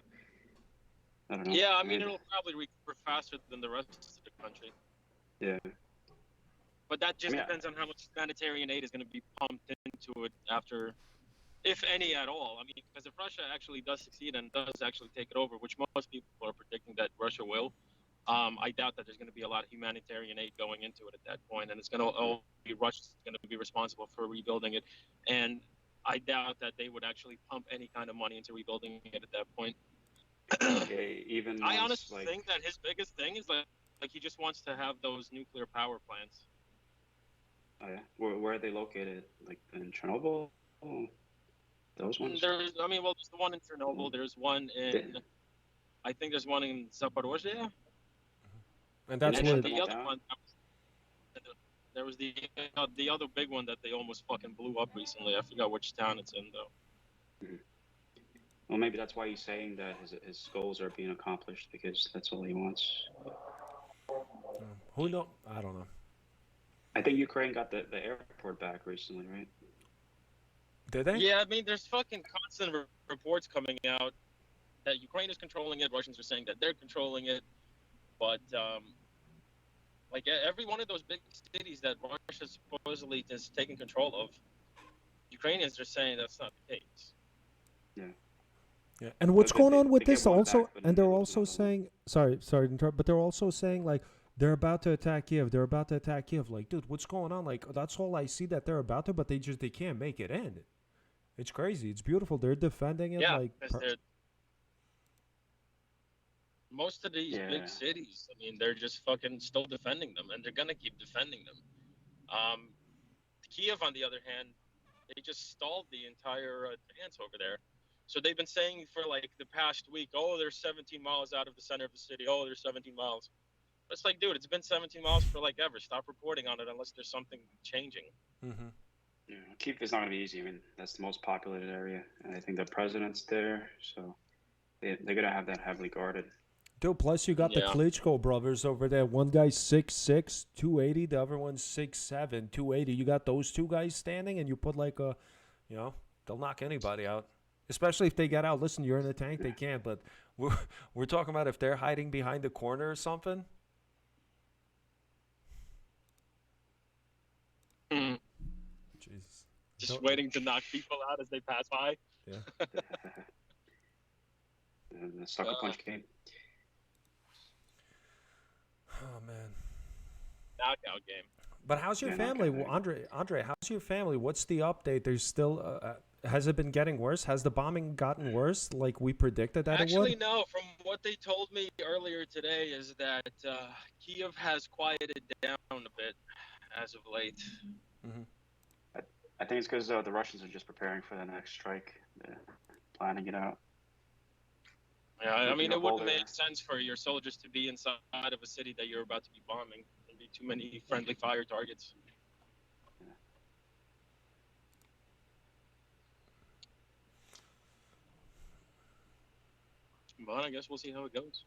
I don't know.
Yeah, I mean, it'll probably recover faster than the rest of the country.
Yeah.
But that just
I mean,
depends on how much humanitarian aid is going to be pumped into it after, if any at all. I mean, because if Russia actually does succeed and does actually take it over, which most people are predicting that Russia will, I doubt that there's going to be a lot of humanitarian aid going into it at that point, and it's going to all be Russia's going to be responsible for rebuilding it, and I doubt that they would actually pump any kind of money into rebuilding it at that point.
okay, even
I
once,
honestly
like,
think that his biggest thing is like he just wants to have those nuclear power plants.
oh yeah, where are they located? Like in Chernobyl? Oh, those ones?
There's the one in Chernobyl. There's one in, I think there's one in Zaporozhye.
And that's
They
where
shut
The
them all
other
down?
one, there was the other big one that they almost fucking blew up recently. I forgot which town it's in though.
Well, maybe that's why he's saying that his goals are being accomplished because that's all he wants.
who know? I don't know.
I think Ukraine got the airport back recently, right?
Did they?
Yeah, I mean, there's fucking constant reports coming out that Ukraine is controlling it. Russians are saying that they're controlling it, but like every one of those big cities that Russia supposedly is taking control of, Ukrainians are saying that's not the case.
Yeah. And what's
But
going
they-
on with
they
this
get one
also?
back, but
And
they're
they're
losing
also
another one.
saying, sorry to interrupt, but they're also saying like they're about to attack Kiev. They're about to attack Kiev. Like, dude, what's going on? Like, that's all I see that they're about to, but they can't make it end. It's crazy. It's beautiful. They're defending it.
Yeah,
like,
because most of these
Yeah.
big cities, I mean, they're just fucking still defending them, and they're gonna keep defending them. Kiev, on the other hand, they just stalled the entire advance over there. So they've been saying for like the past week, oh, they're 17 miles out of the center of the city. Oh, they're 17 miles. It's like, dude, it's been 17 miles for like ever. Stop reporting on it unless there's something changing.
mm-hmm.
Yeah, Kyiv is not going to be easy. I mean, that's the most populated area, and I think the president's there, so they're going to have that heavily guarded.
Dude, plus you got the
Yeah.
Klitschko brothers over there. One guy's 6'6", 280. The other one's 6'7", 280. You got those two guys standing, and you put like a, they'll knock anybody out. Especially if they get out. Listen, you're in the tank, they can't. But we're talking about if they're hiding behind the corner or something.
Mhm.
Jesus.
Just
Don't-
waiting to knock people out as they pass by.
Yeah.
And the sucker punch game.
Oh man.
Knockout game.
But how's your
Yeah,
family,
knockout
well, Andre? How's your family? What's the update? There's still. Has it been getting worse? Has the bombing gotten worse, like we predicted that
Actually,
it would?
no. From what they told me earlier today is that Kiev has quieted down a bit as of late.
I think it's because the Russians are just preparing for the next strike. They're planning it out.
Yeah, I mean,
You know,
it wouldn't
Boulder-
make sense for your soldiers to be inside of a city that you're about to be bombing and be be too many friendly fire targets. But I guess we'll see how it goes.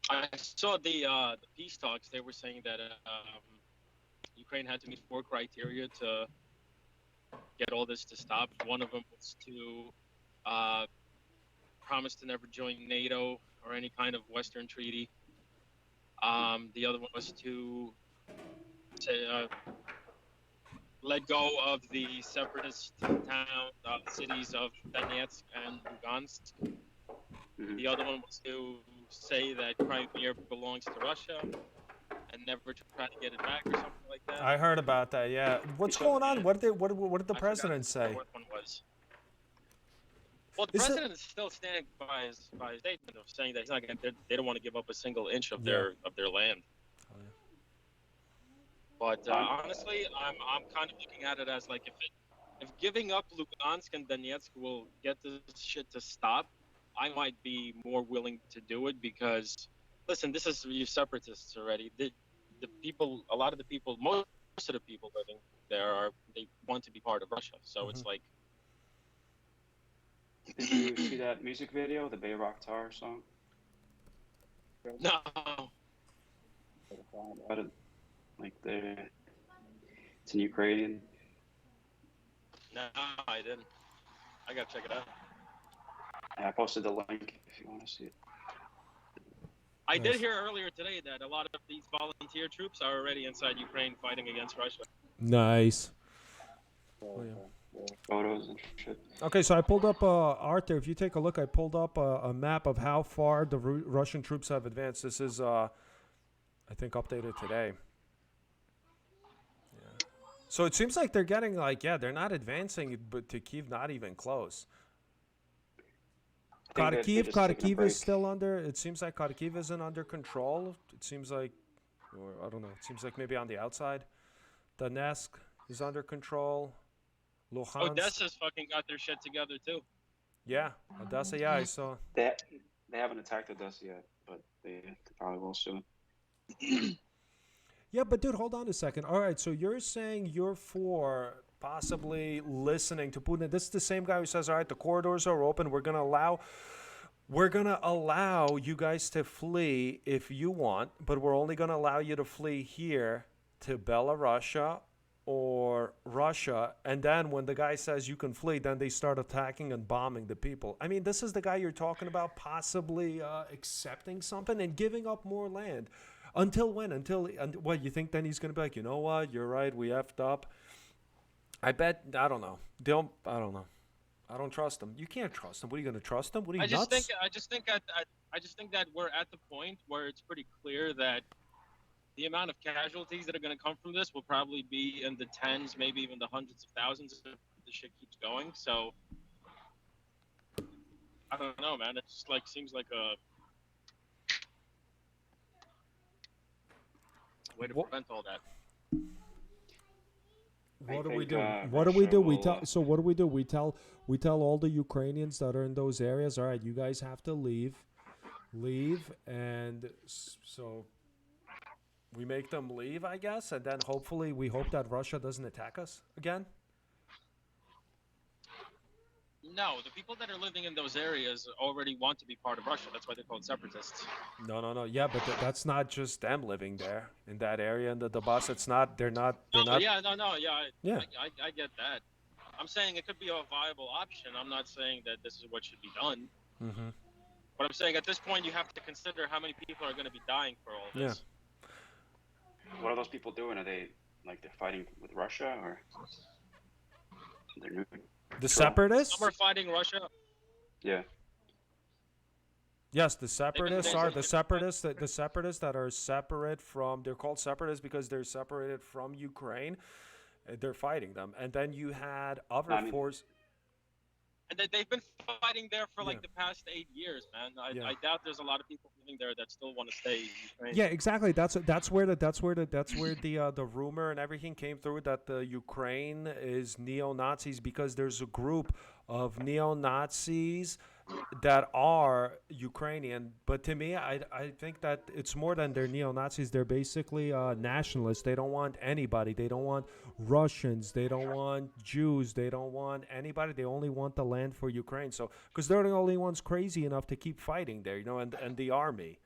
I saw the peace talks. They were saying that Ukraine had to meet 4 criteria to get all this to stop. One of them was to promise to never join NATO or any kind of Western treaty. The other one was to say, let go of the separatist cities of Donetsk and Lugansk.
Mhm.
The other one was to say that Crimea belongs to Russia and never try to get it back or something like that.
I heard about that. Yeah. What's going on? What did the
I
president
forgot what
say?
the fourth one was. Well, the
Is it-
president is still standing by his statement of saying that he's not going. They don't want to give up a single inch of
Yeah.
their land.
Oh, yeah.
But honestly, I'm kind of looking at it as like if giving up Lugansk and Donetsk will get this shit to stop, I might be more willing to do it because, listen, this is you separatists already. The people, a lot of the people, most of the people living there they want to be part of Russia. So it's like.
Did you see that music video, the Bayrock Tar song?
No.
About it, like it's in Ukrainian.
No, I didn't. I gotta check it out.
I posted the link if you want to see it.
I did
Nice.
hear earlier today that a lot of these volunteer troops are already inside Ukraine fighting against Russia.
Nice. Oh, yeah.
Photos and shit.
Okay, so I pulled up Arthur. If you take a look, I pulled up a map of how far the Russian troops have advanced. This is, I think, updated today. Yeah. So it seems like they're getting they're not advancing, but to Kyiv, not even close. Kharkiv is still under. It seems like Kharkiv isn't under control. It seems like, or I don't know. It seems like maybe on the outside. Donetsk is under control. Luhansk.
Odessa's fucking got their shit together too.
Yeah, Odessa. Yeah, I saw.
They haven't attacked Odessa yet, but they probably will soon.
Yeah, but dude, hold on a second. All right, so you're saying you're for possibly listening to Putin. This is the same guy who says, all right, the corridors are open. We're gonna allow you guys to flee if you want, but we're only gonna allow you to flee here to Belarus or Russia, and then when the guy says you can flee, then they start attacking and bombing the people. I mean, this is the guy you're talking about possibly accepting something and giving up more land. Until when? What, you think then he's going to be like, you know what, you're right, we effed up? I don't know. I don't know. I don't trust him. You can't trust him. What are you going to trust him? What are you, nuts?
I just think that we're at the point where it's pretty clear that the amount of casualties that are going to come from this will probably be in the tens, maybe even the hundreds of thousands if the shit keeps going. So I don't know, man. It just seems like a way to prevent all that.
What do we do?
Russia
What do we do?
will,
We tell all the Ukrainians that are in those areas, all right, you guys have to leave, and so we make them leave, I guess, and then hopefully we hope that Russia doesn't attack us again.
No, the people that are living in those areas already want to be part of Russia. That's why they're called separatists.
No. Yeah, but that's not just them living there in that area in the Donbass. It's not. They're not.
Yeah, I get that. I'm saying it could be a viable option. I'm not saying that this is what should be done.
Mm-hmm.
But I'm saying at this point you have to consider how many people are going to be dying for all this.
Yeah.
What are those people doing? Are they they're fighting with Russia or they're new?
The separatists?
Some are fighting Russia.
Yeah.
Yes, the separatists are the separatists that are separate from. They're called separatists because they're separated from Ukraine. They're fighting them, and then you had other forces.
And they've been fighting there for the past 8 years, man. I doubt there's a lot of people living there that still want to stay in Ukraine.
Yeah, exactly. That's where the rumor and everything came through that the Ukraine is neo-Nazis because there's a group of neo-Nazis that are Ukrainian. But to me, I think that it's more than they're neo Nazis. They're basically nationalists. They don't want anybody. They don't want Russians. They don't want Jews. They don't want anybody. They only want the land for Ukraine. So because they're the only ones crazy enough to keep fighting there, and the army.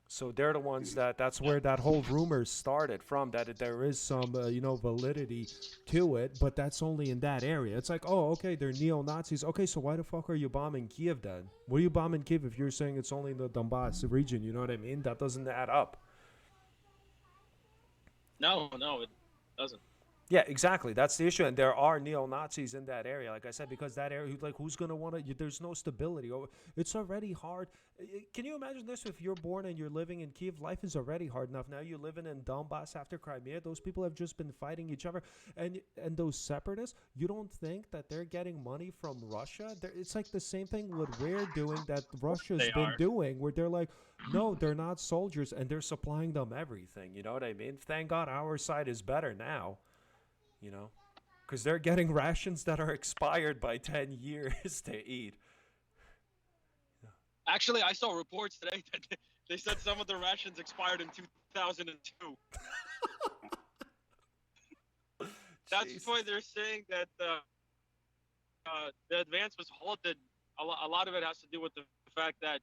So they're the ones that's where that whole rumor started from, that there is some validity to it, but that's only in that area. It's like, oh, okay, they're neo-Nazis. Okay, so why the fuck are you bombing Kiev then? What are you bombing Kiev if you're saying it's only in the Donbass region? You know what I mean? That doesn't add up.
No, it doesn't.
Yeah, exactly. That's the issue, and there are neo Nazis in that area. Like I said, because that area, like, who's gonna want to? There's no stability. It's already hard. Can you imagine this? If you're born and you're living in Kiev, life is already hard enough. Now you're living in Donbass after Crimea. Those people have just been fighting each other, and those separatists. You don't think that they're getting money from Russia? It's like the same thing what we're doing that Russia's been doing, where they're like, no, they're not soldiers, and they're supplying them everything. You know what I mean? Thank God our side is better now. Because they're getting rations that are expired by 10 years to eat.
Actually, I saw reports today that they said some of the rations expired in 2002. That's why they're saying that the advance was halted. A lot of it has to do with the fact that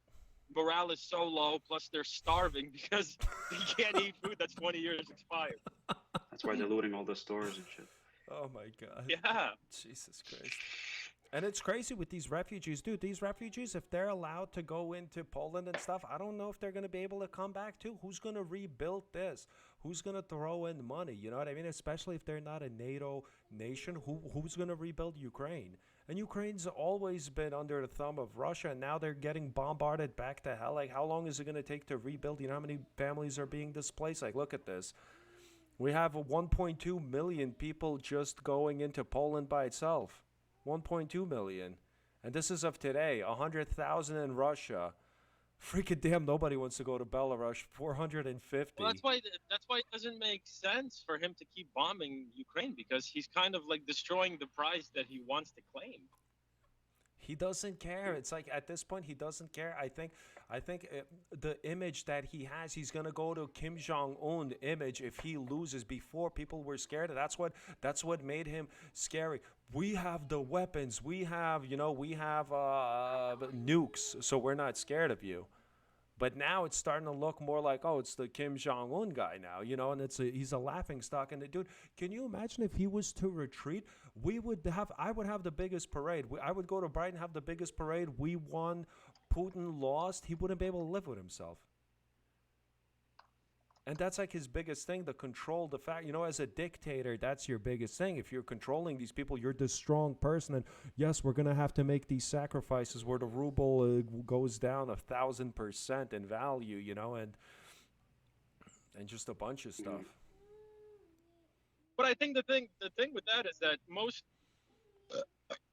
morale is so low, plus they're starving because they can't eat food that's 20 years expired.
That's why they're looting all the stores and shit.
Oh my God.
Yeah.
Jesus Christ. And it's crazy with these refugees, dude. These refugees, if they're allowed to go into Poland and stuff, I don't know if they're going to be able to come back too. Who's going to rebuild this? Who's going to throw in money? You know what I mean? Especially if they're not a NATO nation. Who's going to rebuild Ukraine? And Ukraine's always been under the thumb of Russia, and now they're getting bombarded back to hell. Like, how long is it going to take to rebuild? You know how many families are being displaced? Like, look at this. We have 1.2 million people just going into Poland by itself. 1.2 million. And this is of today. 100,000 in Russia. Freaking damn, nobody wants to go to Belarus. 450.
Well, that's why it doesn't make sense for him to keep bombing Ukraine, because he's kind of like destroying the prize that he wants to claim.
He doesn't care. It's like at this point he doesn't care. I think the image that he has, he's gonna go to Kim Jong-un image if he loses. Before, people were scared. That's what made him scary. We have the weapons. We have nukes, so we're not scared of you. But now it's starting to look more like, oh, it's the Kim Jong-un guy now, and he's a laughingstock. And dude, can you imagine if he was to retreat? I would have the biggest parade. I would go to Brighton, have the biggest parade. We won, Putin lost. He wouldn't be able to live with himself. And that's like his biggest thing, the control, the fact, as a dictator, that's your biggest thing. If you're controlling these people, you're the strong person. And yes, we're going to have to make these sacrifices where the ruble goes down 1,000% in value, and just a bunch of stuff.
But I think the thing with that is that most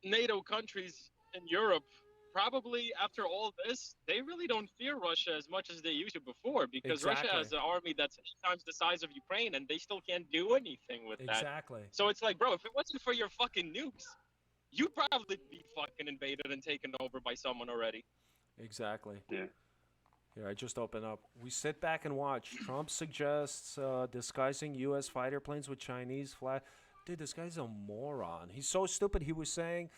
NATO countries in Europe, probably after all this, they really don't fear Russia as much as they used to before, because Russia has an army that's 8 times the size of Ukraine, and they still can't do anything with that.
Exactly.
So it's like, bro, if it wasn't for your fucking nukes, you'd probably be fucking invaded and taken over by someone already.
Exactly.
Yeah.
Here, I just open up. We sit back and watch. Trump suggests disguising U.S. fighter planes with Chinese flag. Dude, this guy's a moron. He's so stupid. He was saying,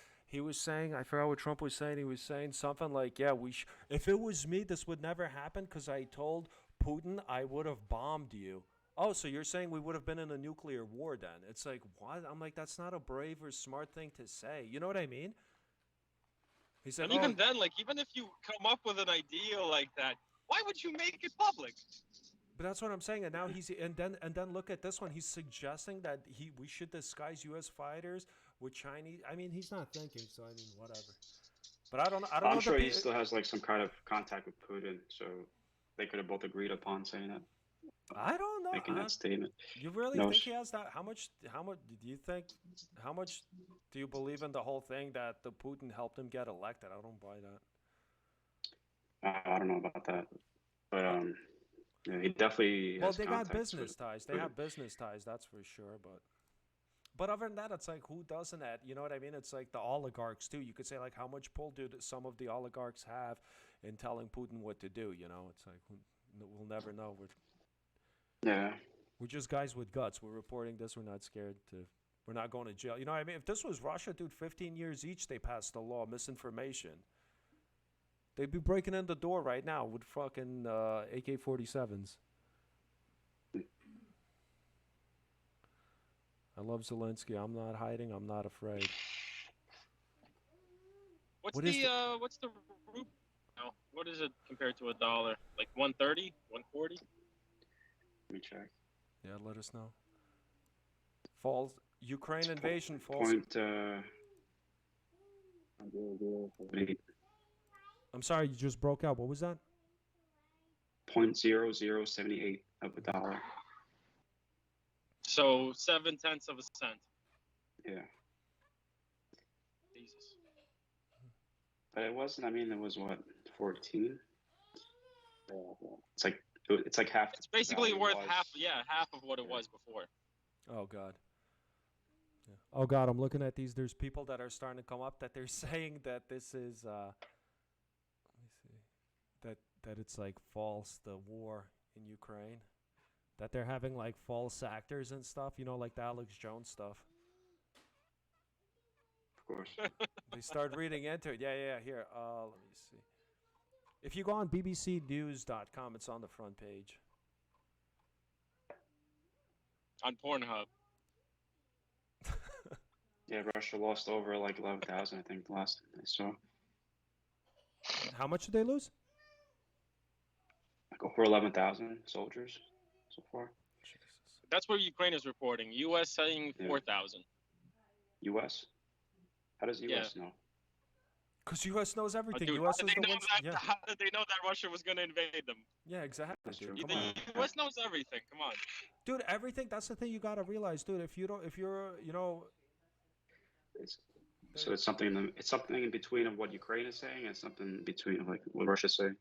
I forgot what Trump was saying. He was saying something like, yeah, if it was me, this would never happen because I told Putin I would have bombed you. Oh, so you're saying we would have been in a nuclear war then? It's like, what? I'm like, that's not a brave or smart thing to say. You know what I mean? He said,
and even then, like, even if you come up with an idea like that, why would you make it public?
But that's what I'm saying. And now and then look at this one. He's suggesting that we should disguise U.S. fighters with Chinese. I mean, he's not thinking. So I mean, whatever. But I don't know.
I'm sure he still has like some kind of contact with Putin, so they could have both agreed upon saying that.
I don't know.
Making that statement.
You really think he has that? How much do you think? How much do you believe in the whole thing that the Putin helped him get elected? I don't buy that.
I don't know about that, but yeah, he definitely.
Well, they got business ties. They have business ties, that's for sure. But But other than that, it's like, who doesn't that? You know what I mean? It's like the oligarchs too. You could say like, how much pull do some of the oligarchs have in telling Putin what to do? You know, it's like we'll never know.
Yeah.
We're just guys with guts. We're reporting this. We're not scared to. We're not going to jail. You know what I mean? If this was Russia, dude, 15 years each, they passed the law, misinformation. They'd be breaking in the door right now with fucking AK-47s. I love Zelensky. I'm not hiding. I'm not afraid.
What's
What is
what's the ruble now? What is it compared to a dollar? Like 130, 140?
Let me check.
Yeah, let us know. Falls. Ukraine invasion falls.
Point.
I'm sorry, you just broke out. What was that?
0.0078 of a dollar.
So 0.7 of a cent.
Yeah.
Jesus.
But it wasn't. I mean, it was what 14. It's like half.
It's basically worth half of what it
Yeah.
was before.
Oh God. Yeah. Oh God, I'm looking at these. There's people that are starting to come up that they're saying that this is. Let me see. That it's like false. The war in Ukraine. That they're having like false actors and stuff. You know, like the Alex Jones stuff.
Of course.
They start reading into it. Yeah. Here, let me see. If you go on bbcnews.com, it's on the front page.
On Pornhub.
Yeah, Russia lost over like 11,000, I think, the last I saw.
How much did they lose?
Like over 11,000 soldiers so far.
Jesus.
That's what Ukraine is reporting. U.S. saying 4,000.
U.S.? How does U.S. know?
Because U.S. knows everything.
Dude,
U.S. is the ones. Yeah.
How did they know that Russia was going to invade them?
Yeah, exactly,
That's
dude.
true.
Come on.
The U.S. knows everything. Come on.
Dude, everything. That's the thing you gotta realize, dude. If you're, you know.
So it's something in between of what Ukraine is saying and something in between of like what Russia's saying.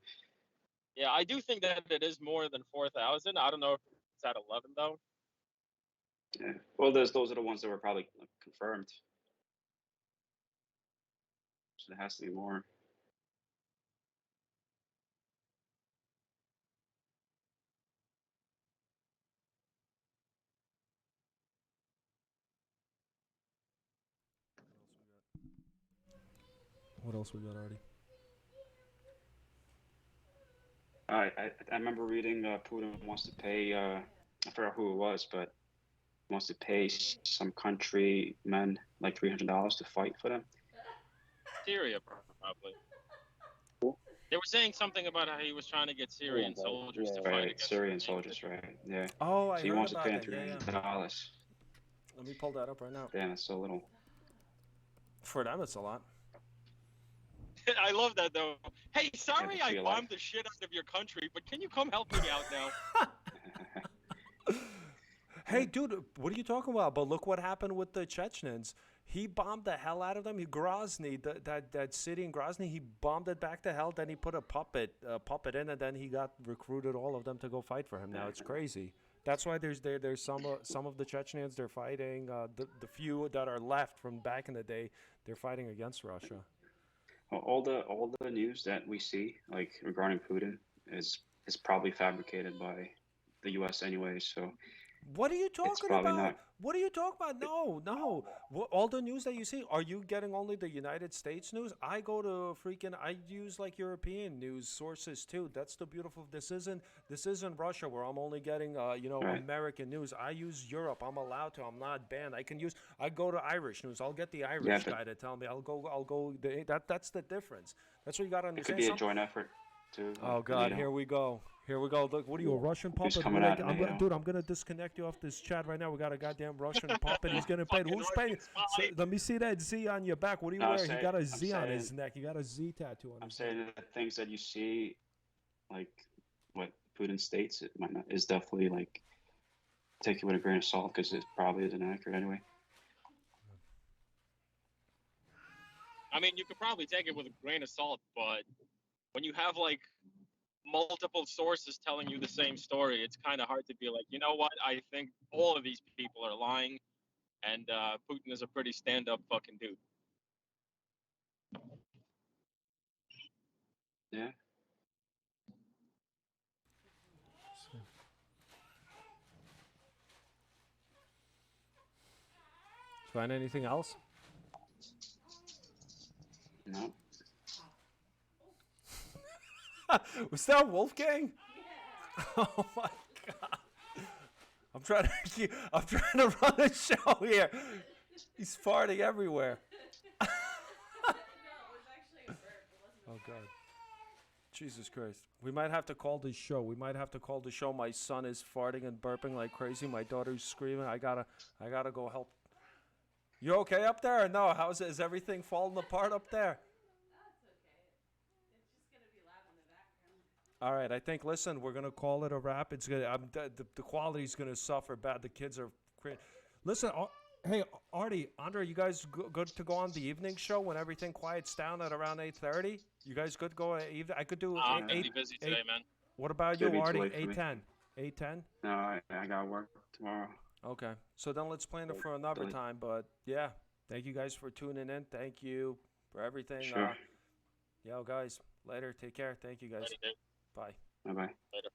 Yeah, I do think that it is more than 4,000. I don't know if it's at 11 though.
Yeah. Well, those are the ones that were probably like, confirmed. So there has to be more.
What else we got, Arty?
I remember reading Putin wants to pay. I forgot who it was, but wants to pay some countrymen like $300 to fight for them.
Syria, probably. They were saying something about how he was trying to get Syrian soldiers to fight
Right,
against
Syrian soldiers, right? Yeah.
Oh, I
So he
heard
wants to
about
pay
that.
them $300.
Let me pull that up right now.
Damn, it's so little.
For them, it's a lot.
I love that though. Hey, sorry
Yeah,
I
for
bombed the shit out of your country, but can you come help me out now?
Hey, dude, what are you talking about? But look what happened with the Chechens. He bombed the hell out of them. Grozny, that city in Grozny, he bombed it back to hell. Then he put a puppet in, and then he got recruited all of them to go fight for him. Now it's crazy. That's why there's some of the Chechens they're fighting. The few that are left from back in the day, they're fighting against Russia.
Well, all the news that we see, like regarding Putin, is probably fabricated by the U.S. anyway. So
What are you talking
probably
about?
not.
What are you talking about? No. All the news that you see, are you getting only the United States news? I go to I use like European news sources too. That's the beautiful. This isn't Russia where I'm only getting
Right.
American news. I use Europe. I'm allowed to. I'm not banned. I go to Irish news. I'll get the Irish
Yeah, but
guy to tell me. I'll go. That's the difference. That's what you got to
it
understand.
could be a joint effort too.
Oh
like
God,
NATO.
here we go. Look, what are you, a Russian
Who's
puppet?
coming out of NATO?
Dude, I'm gonna disconnect you off this chat right now. We got a goddamn Russian puppet. He's gonna pay. Who's paying? So, let me see that Z on your back. What do you wear? He got a Z on his neck. He got a Z tattoo on his neck.
I'm saying that things that you see, like what Putin states, it might not is definitely like take it with a grain of salt because it probably isn't accurate anyway.
I mean, you could probably take it with a grain of salt, but when you have like multiple sources telling you the same story, it's kind of hard to be like, you know what? I think all of these people are lying. and Putin is a pretty stand-up fucking dude.
Yeah.
Find anything else?
No.
Was that Wolfgang? Oh my god! I'm trying to run a show here. He's farting everywhere.
No, it was actually a burp. It wasn't
Oh god. Jesus Christ. We might have to call this show. My son is farting and burping like crazy. My daughter's screaming. I gotta go help. You okay up there or no? Is everything falling apart up there?
That's okay. It's just gonna be loud in the background.
All right, I think. Listen, we're gonna call it a wrap. It's gonna. The quality's gonna suffer bad. The kids are. Listen, hey, Arty, Andre, you guys good to go on the evening show when everything quiets down at around 8:30? You guys good to go at evening? I could do.
I'm pretty busy today, man.
What about
It'll
you,
be too
Arty?
late for me.
8:10. 8:10.
No, I got work tomorrow.
Okay, so then let's plan it for another time. But yeah, thank you guys for tuning in. Thank you for everything.
Sure.
Yo, guys, later. Take care. Thank you guys.
Later, dude.
Bye.
Bye bye.
Later.